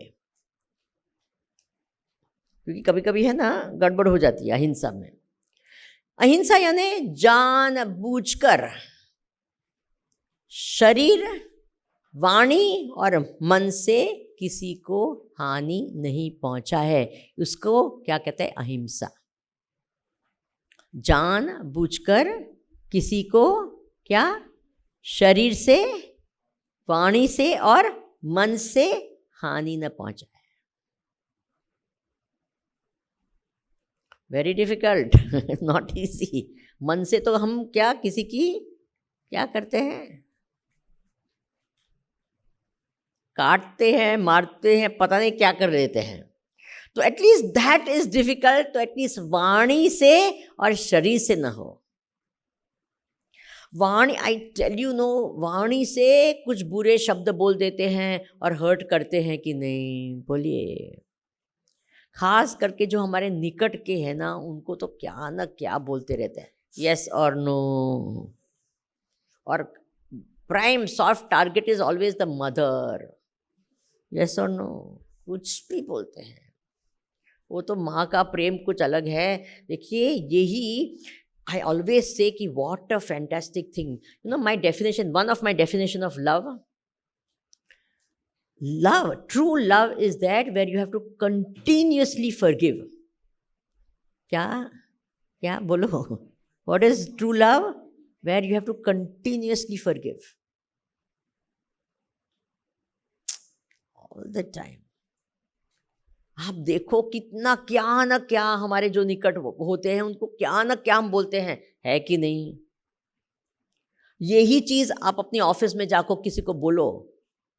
क्योंकि कभी कभी है ना गड़बड़ हो जाती है अहिंसा में। अहिंसा यानी जानबूझकर शरीर, वाणी और मन से किसी को हानि नहीं पहुंचा है, उसको क्या कहते हैं? अहिंसा। जानबूझकर किसी को क्या? शरीर से, वाणी से और मन से हानि न पहुंचाए। Very difficult, not easy. मन से तो हम क्या किसी की क्या करते हैं? काटते हैं, मारते हैं, पता नहीं क्या कर देते हैं। तो एटलीस्ट दैट इज डिफिकल्ट। तो एटलीस्ट वाणी से और शरीर से न हो। वाणी, आई टेल यू नो, वाणी से कुछ बुरे शब्द बोल देते हैं और हर्ट करते हैं कि नहीं? बोलिए। खास करके जो हमारे निकट के हैं ना, उनको तो क्या ना क्या बोलते रहते हैं। यस और नो? और prime soft target is always the mother. Yes और नो? कुछ भी बोलते हैं, वो तो माँ का प्रेम कुछ अलग है। देखिए यही I always say कि what a fantastic thing. You know, my definition, one of my definition of love, true love is that where you have to continuously forgive. क्या बोलो? What is true love? Where you have to continuously forgive. All the time. आप देखो कितना क्या ना क्या हमारे जो निकट होते हैं उनको क्या ना क्या हम बोलते हैं, है कि नहीं? यही चीज आप अपने ऑफिस में जाकर किसी को बोलो,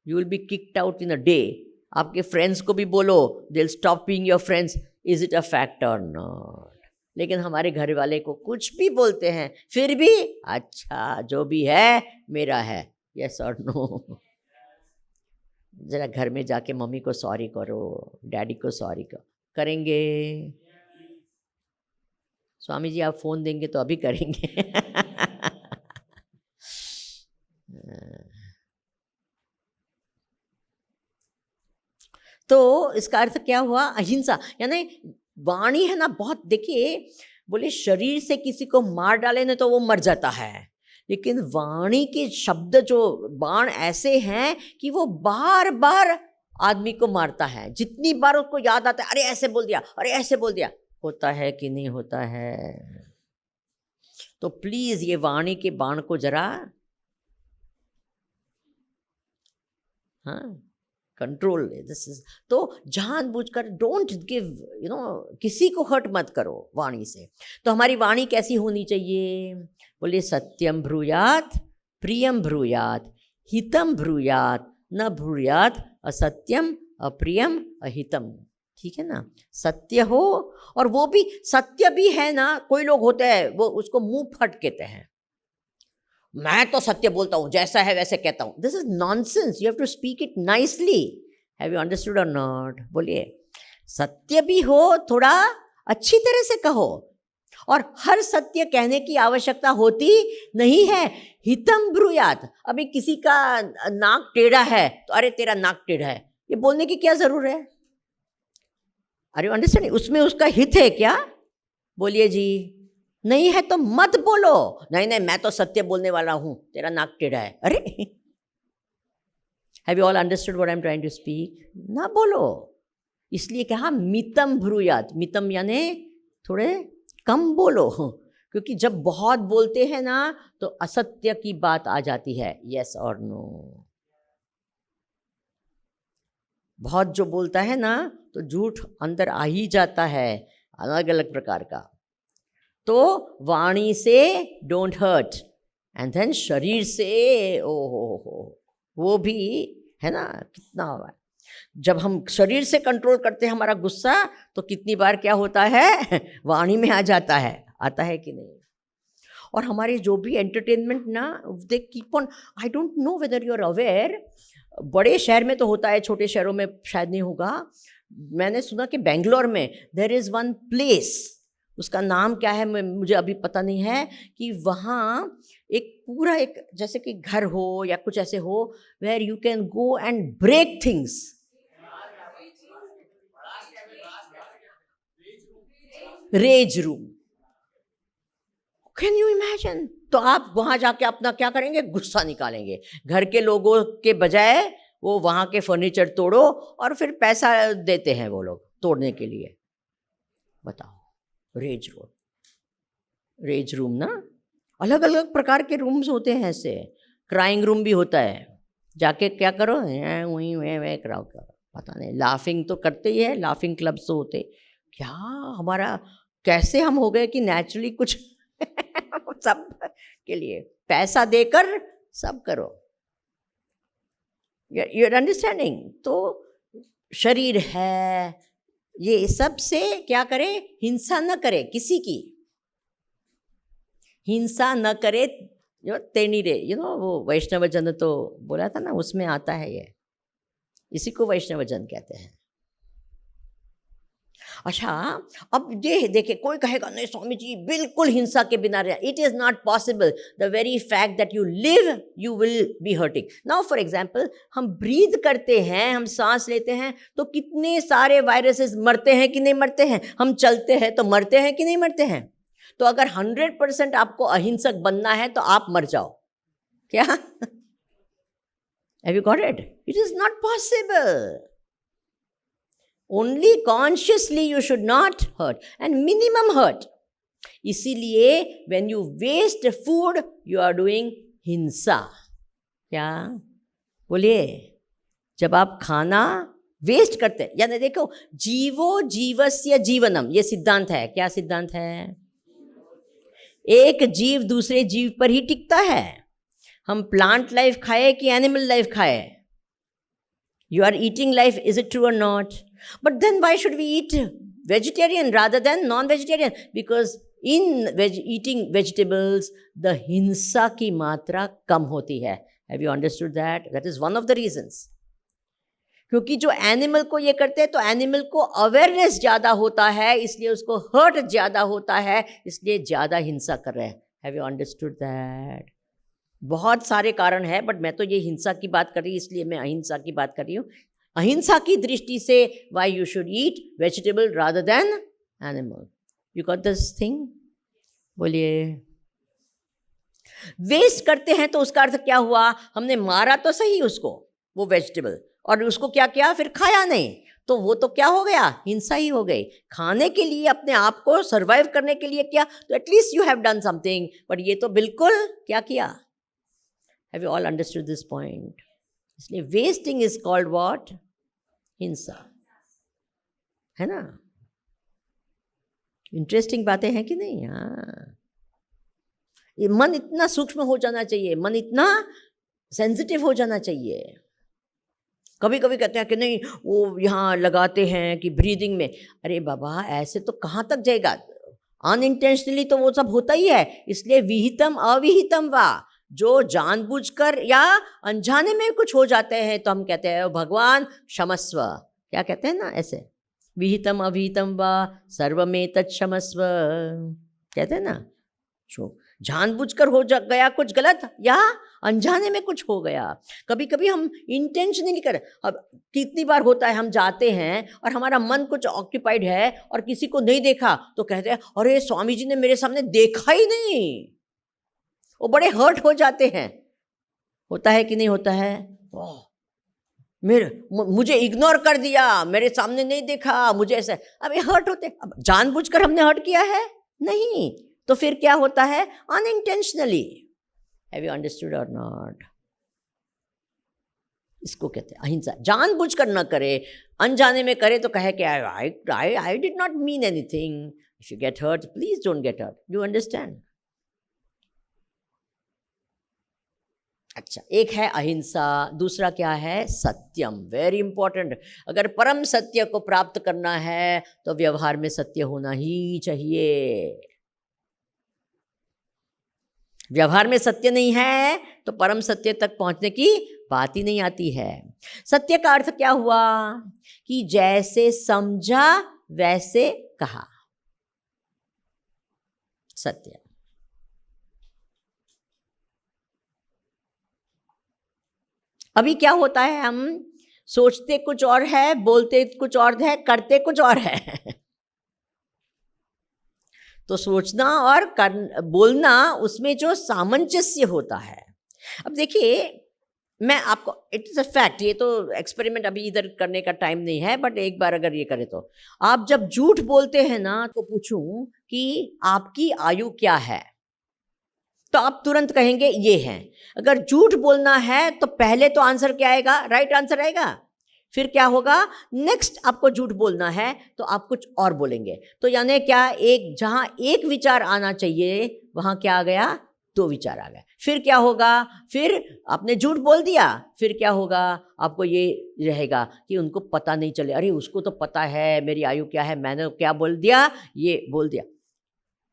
you will B kicked out in a day. आपके फ्रेंड्स को भी बोलो, they will stop being your friends. Is it a fact और नॉट? लेकिन हमारे घर वाले को कुछ भी बोलते हैं फिर भी अच्छा जो भी है मेरा है, यस और नो। जरा घर में जाके मम्मी को सॉरी करो, डैडी को सॉरी करेंगे। स्वामी जी आप फोन देंगे तो अभी करेंगे। तो इसका अर्थ क्या हुआ? अहिंसा। यानी वाणी है ना बहुत, देखिए बोले शरीर से किसी को मार डाले ना तो वो मर जाता है, लेकिन वाणी के शब्द जो बाण ऐसे हैं कि वो बार बार आदमी को मारता है। जितनी बार उसको याद आता है, अरे ऐसे बोल दिया, अरे ऐसे बोल दिया, होता है कि नहीं होता है? तो प्लीज ये वाणी के बाण को जरा कंट्रोल। दिस इज तो जानबूझकर डोंट गिव किसी को हर्ट मत करो वाणी से। तो हमारी वाणी कैसी होनी चाहिए? बोले सत्यम ब्रूयात, प्रियम ब्रूयात, हितम ब्रूयात, न ब्रूयात असत्यम, अप्रियम, अहितम। ठीक है ना? सत्य हो, और वो भी सत्य भी है ना। कोई लोग होते हैं वो उसको मुंह फट कहते हैं, मैं तो सत्य बोलता हूं, जैसा है वैसे कहता हूं। This is nonsense, you have to speak it nicely. Have you understood और नॉट? बोलिए सत्य भी हो, थोड़ा अच्छी तरह से कहो, और हर सत्य कहने की आवश्यकता होती नहीं है। हितम ब्रूयात। अभी किसी का नाक टेढ़ा है तो अरे तेरा नाक टेढ़ा है, ये बोलने की क्या जरूर है? Are you understanding? उसमें उसका हित है क्या? बोलिए जी। नहीं है तो मत बोलो। नहीं नहीं मैं तो सत्य बोलने वाला हूं, तेरा नाक टेढ़ा है। अरे have you all understood what I am trying to speak? ना बोलो। इसलिए कहा मितम ब्रूयात। मितम यानी थोड़े कम बोलो, क्योंकि जब बहुत बोलते हैं ना तो असत्य की बात आ जाती है। यस और नो? बहुत जो बोलता है ना तो झूठ अंदर आ ही जाता है, अलग अलग प्रकार का। तो वाणी से डोंट हर्ट, एंड देन शरीर से ओ वो भी है ना कितना हुआ है। जब हम शरीर से कंट्रोल करते हैं हमारा गुस्सा, तो कितनी बार क्या होता है वाणी में आ जाता है, आता है कि नहीं? और हमारे जो भी एंटरटेनमेंट ना, they keep on, I don't know whether you are aware, बड़े शहर में तो होता है, छोटे शहरों में शायद नहीं होगा। मैंने सुना कि बेंगलोर में देयर इज़ वन प्लेस, उसका नाम क्या है मुझे अभी पता नहीं है, कि वहाँ एक पूरा एक जैसे कि घर हो या कुछ ऐसे हो, where you can go and break things. Rage room, can you imagine? तो आप वहां जाके अपना क्या करेंगे? गुस्सा निकालेंगे। घर के लोगों के बजाय वो वहां के फर्नीचर तोड़ो, और फिर पैसा देते हैं वो लोग तोड़ने के लिए। बताओ, रेज रूम, रेज रूम ना, अलग अलग प्रकार के रूम्स होते हैं ऐसे। क्राइंग रूम भी होता है, जाके क्या करो, वहीं वे कराओ, क्या पता नहीं। लाफिंग तो करते ही है, लाफिंग क्लब्स तो होते। क्या हमारा कैसे हम हो गए कि नेचुरली कुछ सब के लिए पैसा देकर सब करो। You are understanding? तो शरीर है, ये सब से क्या करे? हिंसा न करे, किसी की हिंसा न करे। जो तेनी रे वो वैष्णव जन तो बोला था ना, उसमें आता है ये, इसी को वैष्णव जन कहते हैं। अच्छा, अब ये देखिए, कोई कहेगा नहीं स्वामी जी बिल्कुल हिंसा के बिना रहे। It is not possible. The very fact that you live you will B hurting. Now for example, हम ब्रीद करते हैं, हम सांस लेते हैं, तो कितने सारे वायरसेस मरते हैं कि नहीं मरते हैं? हम चलते हैं तो मरते हैं कि नहीं मरते हैं? तो अगर 100% आपको अहिंसक बनना है तो आप मर जाओ क्या? Have you got it? It is not possible. Only consciously you should not hurt, and minimum hurt. इसीलिए when you waste food you are doing हिंसा। क्या बोलिए? जब आप खाना वेस्ट करते हैं, यानी देखो, जीवो जीवस्य जीवनम, ये सिद्धांत है। क्या सिद्धांत है? एक जीव दूसरे जीव पर ही टिकता है। हम प्लांट लाइफ खाए कि एनिमल लाइफ खाए? You are eating life, is it true or not? But then why should we eat vegetarian rather than non-vegetarian, because in eating vegetables the हिंसा की मात्रा कम होती है. Have you understood that? That is one of the reasons. क्योंकि जो animal को ये करते हैं तो एनिमल को अवेयरनेस ज़्यादा होता है, इसलिए उसको हर्ट ज़्यादा होता है, इसलिए ज़्यादा हिंसा कर रहे हैं. Have you understood that? बहुत सारे कारण हैं, बट मैं तो ये हिंसा की बात कर रही हूँ, इसलिए मैं अहिंसा की बात कर रही हूँ. अहिंसा की दृष्टि से why you should eat vegetable rather than animal. You got this thing? बोलिए. वेस्ट करते हैं तो उसका अर्थ क्या हुआ? हमने मारा तो सही उसको, वो वेजिटेबल, और उसको क्या किया? फिर खाया नहीं, तो वो तो क्या हो गया? हिंसा ही हो गई. खाने के लिए, अपने आप को सर्वाइव करने के लिए किया, तो at least you have done something, but ये तो बिल्कुल क्या किया? Have you all understood this point? इसलिए वेस्टिंग इज कॉल्ड व्हाट? हिंसा. है ना? इंटरेस्टिंग बातें हैं कि नहीं? हाँ, ये मन इतना सूक्ष्म हो जाना चाहिए, मन इतना सेंसिटिव हो जाना चाहिए. कभी कभी कहते हैं कि नहीं वो यहाँ लगाते हैं कि ब्रीदिंग में, अरे बाबा ऐसे तो कहाँ तक जाएगा? अनइंटेंशनली तो वो सब होता ही है. इसलिए विहितम अविहितम वा, जो जानबूझकर या अनजाने में कुछ हो जाते हैं तो हम कहते हैं भगवान क्षमस्व. क्या कहते हैं ना ऐसे, विहितम अविहितम वा सर्वमेतत् क्षमस्व, कहते हैं ना. जो जानबूझकर हो गया कुछ गलत या अनजाने में कुछ हो गया. कभी कभी हम इंटेंशनली कर. अब कितनी बार होता है हम जाते हैं और हमारा मन कुछ ऑक्यूपाइड है और किसी को नहीं देखा तो कहते हैं अरे स्वामी जी ने मेरे सामने देखा ही नहीं. वो बड़े हर्ट हो जाते हैं. होता है कि नहीं होता है? मुझे इग्नोर कर दिया, मेरे सामने नहीं देखा, मुझे ऐसे. अब ये हर्ट होते. अब जानबूझकर हमने हर्ट किया है? नहीं. तो फिर क्या होता है? अनइंटेंशनली. हैव यू अंडरस्टूड और नॉट? इसको कहते हैं अहिंसा. जानबूझकर न करे, अनजाने में करे तो कहे कि I did not mean anything. If you get hurt, please don't get hurt. You understand? अच्छा, एक है अहिंसा, दूसरा क्या है? सत्यम. Very important. अगर परम सत्य को प्राप्त करना है तो व्यवहार में सत्य होना ही चाहिए. व्यवहार में सत्य नहीं है तो परम सत्य तक पहुंचने की बात ही नहीं आती है. सत्य का अर्थ क्या हुआ? कि जैसे समझा वैसे कहा. सत्य. अभी क्या होता है, हम सोचते कुछ और है, बोलते कुछ और है, करते कुछ और है. तो सोचना और बोलना, उसमें जो सामंजस्य होता है. अब देखिए, मैं आपको, इट इज़ अ फैक्ट, ये तो एक्सपेरिमेंट अभी इधर करने का टाइम नहीं है, बट एक बार अगर ये करें तो आप जब झूठ बोलते हैं ना, तो पूछूं कि आपकी आयु क्या है, तो आप तुरंत कहेंगे ये है. अगर झूठ बोलना है तो पहले तो आंसर क्या आएगा? राइट आंसर आएगा. फिर क्या होगा? नेक्स्ट आपको झूठ बोलना है तो आप कुछ और बोलेंगे. तो यानी क्या, एक जहां एक विचार आना चाहिए वहां क्या आ गया? दो विचार आ गए. फिर क्या होगा? फिर आपने झूठ बोल दिया, फिर क्या होगा? आपको ये रहेगा कि उनको पता नहीं चले, अरे उसको तो पता है मेरी आयु क्या है, मैंने क्या बोल दिया, ये बोल दिया.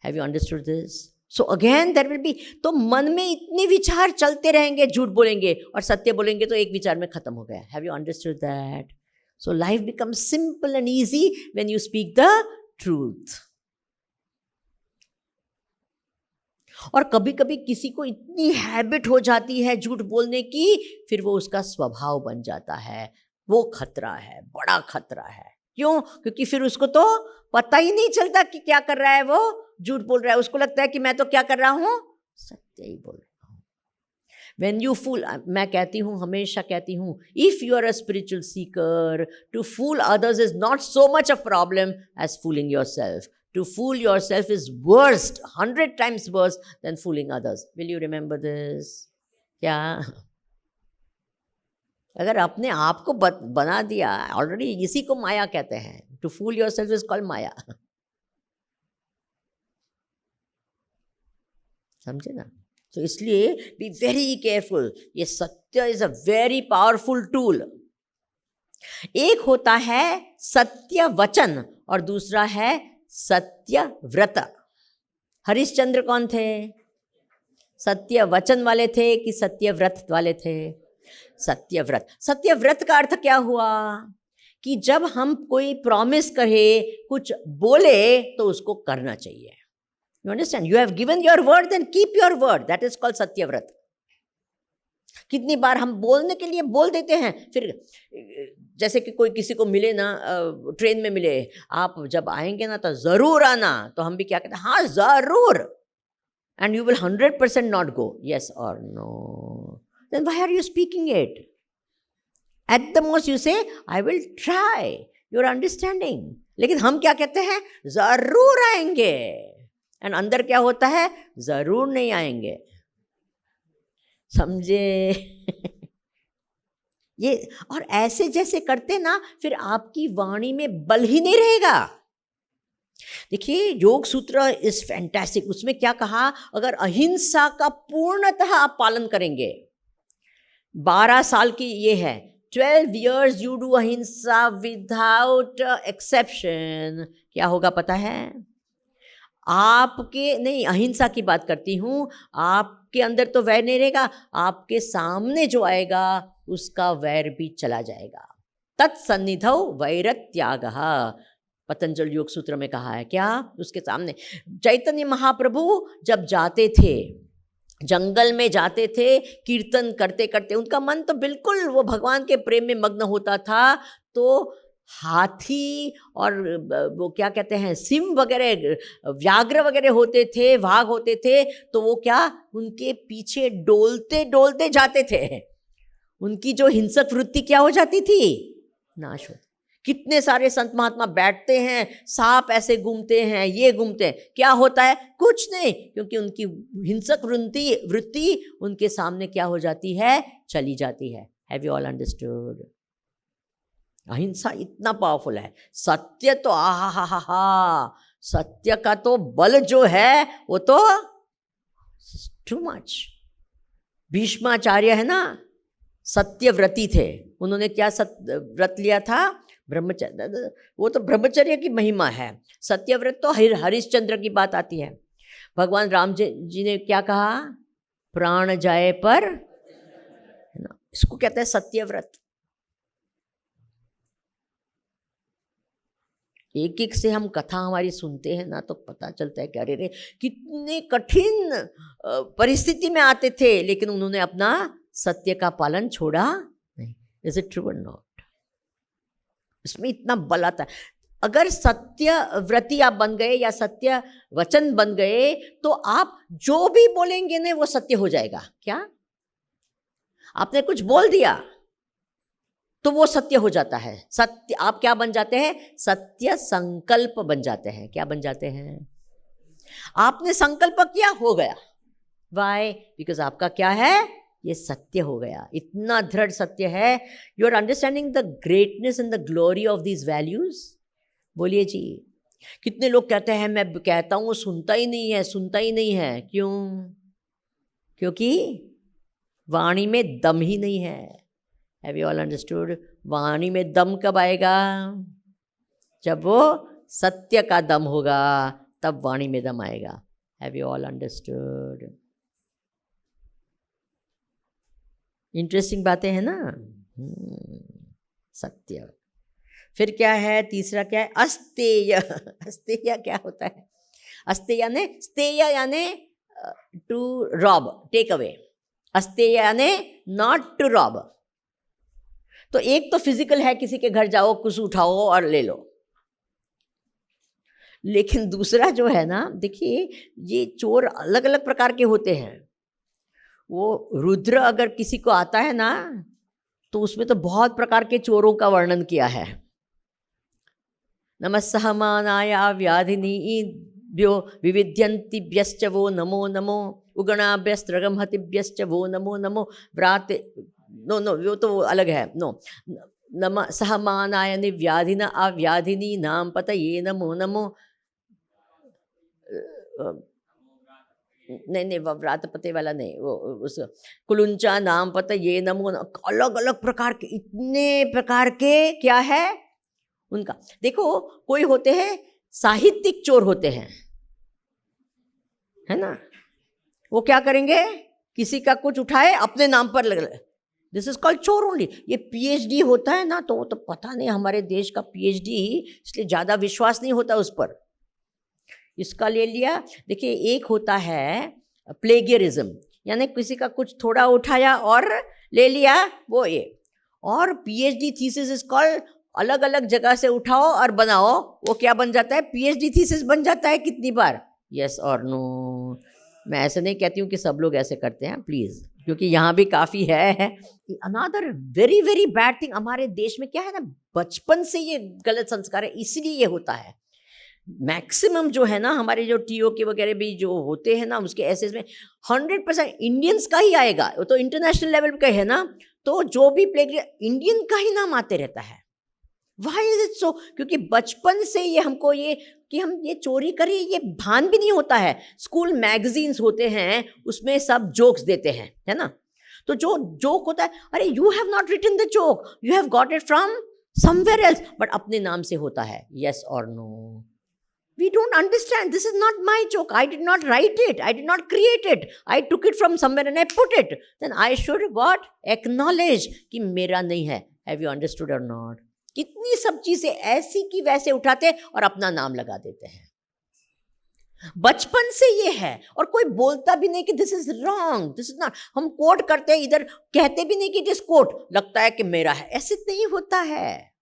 Have you understood this? So again there will be, तो मन में इतने विचार चलते रहेंगे. झूठ बोलेंगे और सत्य बोलेंगे तो एक विचार में खत्म हो गया. Have you understood that? So life becomes simple and easy when you speak the truth. और कभी कभी किसी को इतनी हैबिट हो जाती है झूठ बोलने की, फिर वो उसका स्वभाव बन जाता है. वो खतरा है, बड़ा खतरा है. क्यों? क्योंकि फिर उसको तो पता ही नहीं चलता कि क्या कर रहा है. वो झूठ बोल रहा है, उसको लगता है कि मैं तो क्या कर रहा हूं? सत्य ही बोल रहा हूं. When you fool, मैं कहती हूँ, हमेशा कहती हूँ, if you are a spiritual seeker, to fool others is not so much a problem as fooling yourself. To fool yourself is worst, 100 times worse than fooling others. Will you remember this? क्या? अगर अपने आप को बना दिया, already इसी को माया कहते हैं. To fool yourself is called माया. समझे ना? तो इसलिए बी वेरी केयरफुल. ये सत्य is a very powerful tool. एक होता है सत्य वचन और दूसरा है सत्य व्रत। हरिश्चंद्र कौन थे? सत्य वचन वाले थे कि सत्य व्रत वाले थे? सत्य व्रत। सत्य व्रत का अर्थ क्या हुआ कि जब हम कोई प्रॉमिस करें, कुछ बोले, तो उसको करना चाहिए। You understand? You have given your word, then keep your word, that is called सत्य व्रत। कितनी बार हम बोलने के लिए बोल देते हैं, फिर जैसे कि कोई किसी को मिले ना, ट्रेन में मिले, आप जब आएंगे ना तो जरूर आना, तो हम भी क्या कहते हैं? हाँ जरूर, and you will 100% not go, yes और no, then why are you speaking it? At the most you say I will try, you are understanding. लेकिन हम क्या कहते हैं? जरूर आएंगे, एंड अंदर क्या होता है? जरूर नहीं आएंगे। समझे? ये और ऐसे जैसे करते ना, फिर आपकी वाणी में बल ही नहीं रहेगा। देखिए योग सूत्र इज फैंटास्टिक। उसमें क्या कहा? अगर अहिंसा का पूर्णतः आप पालन करेंगे, 12 साल की ये है, 12 years यू डू अहिंसा विदाउट एक्सेप्शन, क्या होगा पता है? आपके नहीं, अहिंसा की बात करती हूँ, आपके अंदर तो वैर नहीं रहेगा, आपके सामने जो आएगा उसका वैर भी चला जाएगा। तत्सन्निधौ वैरत्यागः, पतंजलि योग सूत्र में कहा है। क्या? उसके सामने चैतन्य महाप्रभु जब जाते थे, जंगल में जाते थे, कीर्तन करते करते उनका मन तो बिल्कुल वो भगवान के प्रेम में मग्न होता था, तो हाथी और वो क्या कहते हैं, सिंह वगैरह, व्याघ्र वगैरह होते थे, वाघ होते थे, तो वो क्या उनके पीछे डोलते डोलते जाते थे। उनकी जो हिंसक वृत्ति क्या हो जाती थी? नाश होती। कितने सारे संत महात्मा बैठते हैं, सांप ऐसे घूमते हैं, ये घूमते हैं, क्या होता है? कुछ नहीं, क्योंकि उनकी हिंसक वृत्ति उनके सामने क्या हो जाती है? चली जाती है। Have you all understood? अहिंसा इतना पावरफुल है। सत्य तो आहा, सत्य का तो बल जो है वो तो टू मच। भीष्माचार्य है ना, सत्यव्रती थे। उन्होंने क्या व्रत लिया था? ब्रह्मचर्य। वो तो ब्रह्मचर्य की महिमा है। सत्यव्रत तो हरिश्चंद्र की बात आती है। भगवान राम जी ने क्या कहा? प्राण जाए पर, है ना, इसको कहते हैं सत्यव्रत। एक एक से हम कथा हमारी सुनते हैं ना, तो पता चलता है कि अरे रे कितने कठिन परिस्थिति में आते थे, लेकिन उन्होंने अपना सत्य का पालन छोड़ा नहीं। इज इट ट्रू और नॉट? इसमें इतना बल आता है। अगर सत्य व्रती आप बन गए या सत्य वचन बन गए, तो आप जो भी बोलेंगे ना वो सत्य हो जाएगा। क्या? आपने कुछ बोल दिया तो वो सत्य हो जाता है। सत्य, आप क्या बन जाते हैं? सत्य संकल्प बन जाते हैं। क्या बन जाते हैं? आपने संकल्प किया, हो गया। वाई? बिकॉज आपका क्या है? ये सत्य हो गया। इतना दृढ़ सत्य है। You are understanding the greatness and the glory of these values? बोलिए जी। कितने लोग कहते हैं, मैं कहता हूं सुनता ही नहीं है, सुनता ही नहीं है। क्यों? क्योंकि वाणी में दम ही नहीं है। Have you all understood? वाणी में दम कब आएगा? जब वो सत्य का दम होगा, तब वाणी में दम आएगा। Have you all understood? Interesting बातें हैं ना। सत्य। फिर क्या है? तीसरा क्या है? अस्तेय। अस्तेय क्या होता है? अस्तेय यानी स्तेय यानी टू रॉब, टेक अवे। अस्तेय यानी नॉट टू रॉब। तो एक तो फिजिकल है, किसी के घर जाओ, कुछ उठाओ और ले लो। लेकिन दूसरा जो है ना, देखिए ये चोर अलग अलग प्रकार के होते हैं। वो रुद्र अगर किसी को आता है ना, तो उसमें तो बहुत प्रकार के चोरों का वर्णन किया है। नमस्सहमानाया व्याधिनीभ्यो विविध्यन्तिभ्यश्च वो नमो नमो, उगणाभ्यस्त्रगमहतिभ्यश्च वो नमो नमो, व्राते नो नो वो तो अलग है। नो, नम सहमानाय व्याधिन अव्याधिनी नाम पतये नमो नमो। नहीं, वो व्रातपते वाला नहीं, वो उस कुलुंचा नाम पतये नमो। अलग अलग प्रकार के, इतने प्रकार के क्या है उनका देखो, कोई होते हैं साहित्यिक चोर होते हैं, है ना, वो क्या करेंगे, किसी का कुछ उठाए अपने नाम पर लग, दिस इज कॉल्ड चोर ओनली। ये पीएचडी होता है ना, तो वो तो पता नहीं हमारे देश का पीएचडी, इसलिए ज्यादा विश्वास नहीं होता उस पर। इसका ले लिया। देखिए, एक होता है प्लेगियरिज्म, यानी किसी का कुछ थोड़ा उठाया और ले लिया वो ये। और पीएचडी थीसिस इज कॉल्ड अलग अलग जगह से उठाओ और बनाओ, वो क्या बन जाता है, पीएचडी थीसिस बन जाता है। कितनी बार, यस और नो। मैं ऐसे नहीं कहती हूँ कि सब लोग ऐसे करते हैं, प्लीज, क्योंकि यहाँ भी काफी है। Another very very bad thing, हमारे देश में क्या है ना, बचपन से ये गलत संस्कार है, इसलिए ये होता है। मैक्सिमम जो है ना हमारे जो टीओ के वगैरह भी जो होते हैं ना, उसके एसेस में 100% इंडियंस का ही आएगा। वो तो इंटरनेशनल लेवल का है ना, तो जो भी प्लेग इंडियन का ही नाम आते रहता है। Why is it so? क्योंकि बचपन से ये हमको ये कि हम ये चोरी करिए, ये भान भी नहीं होता है। स्कूल मैगजीन्स होते हैं, उसमें सब जोक्स देते हैं, है ना, तो जो जोक होता है, अरे you have not written the joke, you have got it from somewhere else, but अपने नाम से होता है, यस और no. We don't understand. This is not my joke. I did not write it. I did not create it. I took it from somewhere and I put it. Then I should what? Acknowledge कि मेरा नहीं है. Have you understood or not? कितनी सब चीजें ऐसी की वैसे उठाते और अपना नाम लगा देते हैं। बचपन से ये है, और कोई बोलता भी नहीं कि this is wrong, this is not. हम कोट करते हैं, इधर कहते भी नहीं कि इट इज कोट, लगता है कि मेरा है। ऐसे नहीं होता है,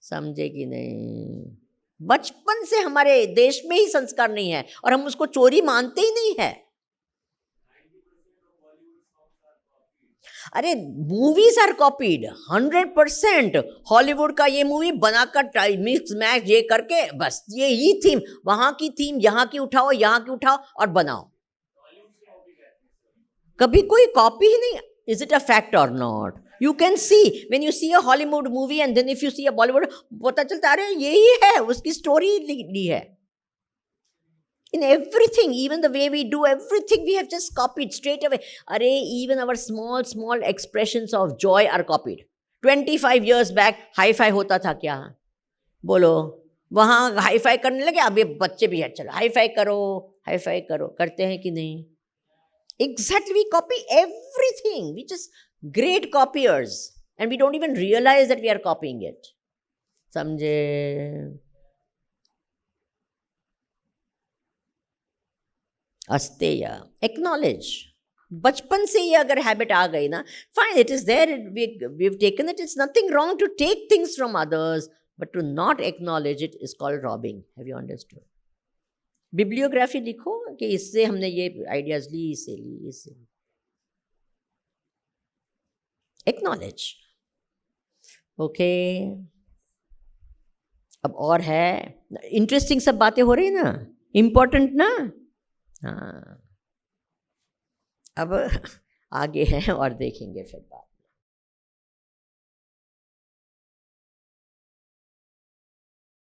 समझे कि नहीं? बचपन से हमारे देश में ही संस्कार नहीं है और हम उसको चोरी मानते ही नहीं है। अरे मूवीज आर कॉपीड 100%। हॉलीवुड का ये मूवी बनाकर मिक्स मैच ये करके, बस ये ही थीम, वहां की थीम यहाँ की उठाओ, यहाँ की उठाओ और बनाओ। कभी कोई कॉपी ही नहीं। इज इट अ फैक्ट और not? You can see when you see a Hollywood movie and then if you see a Bollywood, पता चलता है अरे यही है, उसकी स्टोरी ली है। In everything, even the way we do everything, we have just copied straight away. अरे even our small expressions of joy are copied. 25 years back hi-fi होता था क्या? बोलो, वहाँ हाई-फाई करने लगे, अब ये बच्चे भी है, चलो हाई-फाई करो, करते हैं कि नहीं? Exactly, we copy everything. We just great copiers and we don't even realize that we are copying it. समझे? अस्तेय, acknowledge. बचपन से ये अगर हैबिट आ गई ना, fine, it is there, we've taken it. It's nothing wrong to take things from others, but to not acknowledge it is called robbing. Have you understood? Bibliography लिखो कि इससे हमने ये आइडियाज ली, इससे एक्नॉलेज। ओके, अब और है इंटरेस्टिंग सब बातें हो रही ना, इंपॉर्टेंट ना। हाँ, अब आगे है और देखेंगे फिर बात।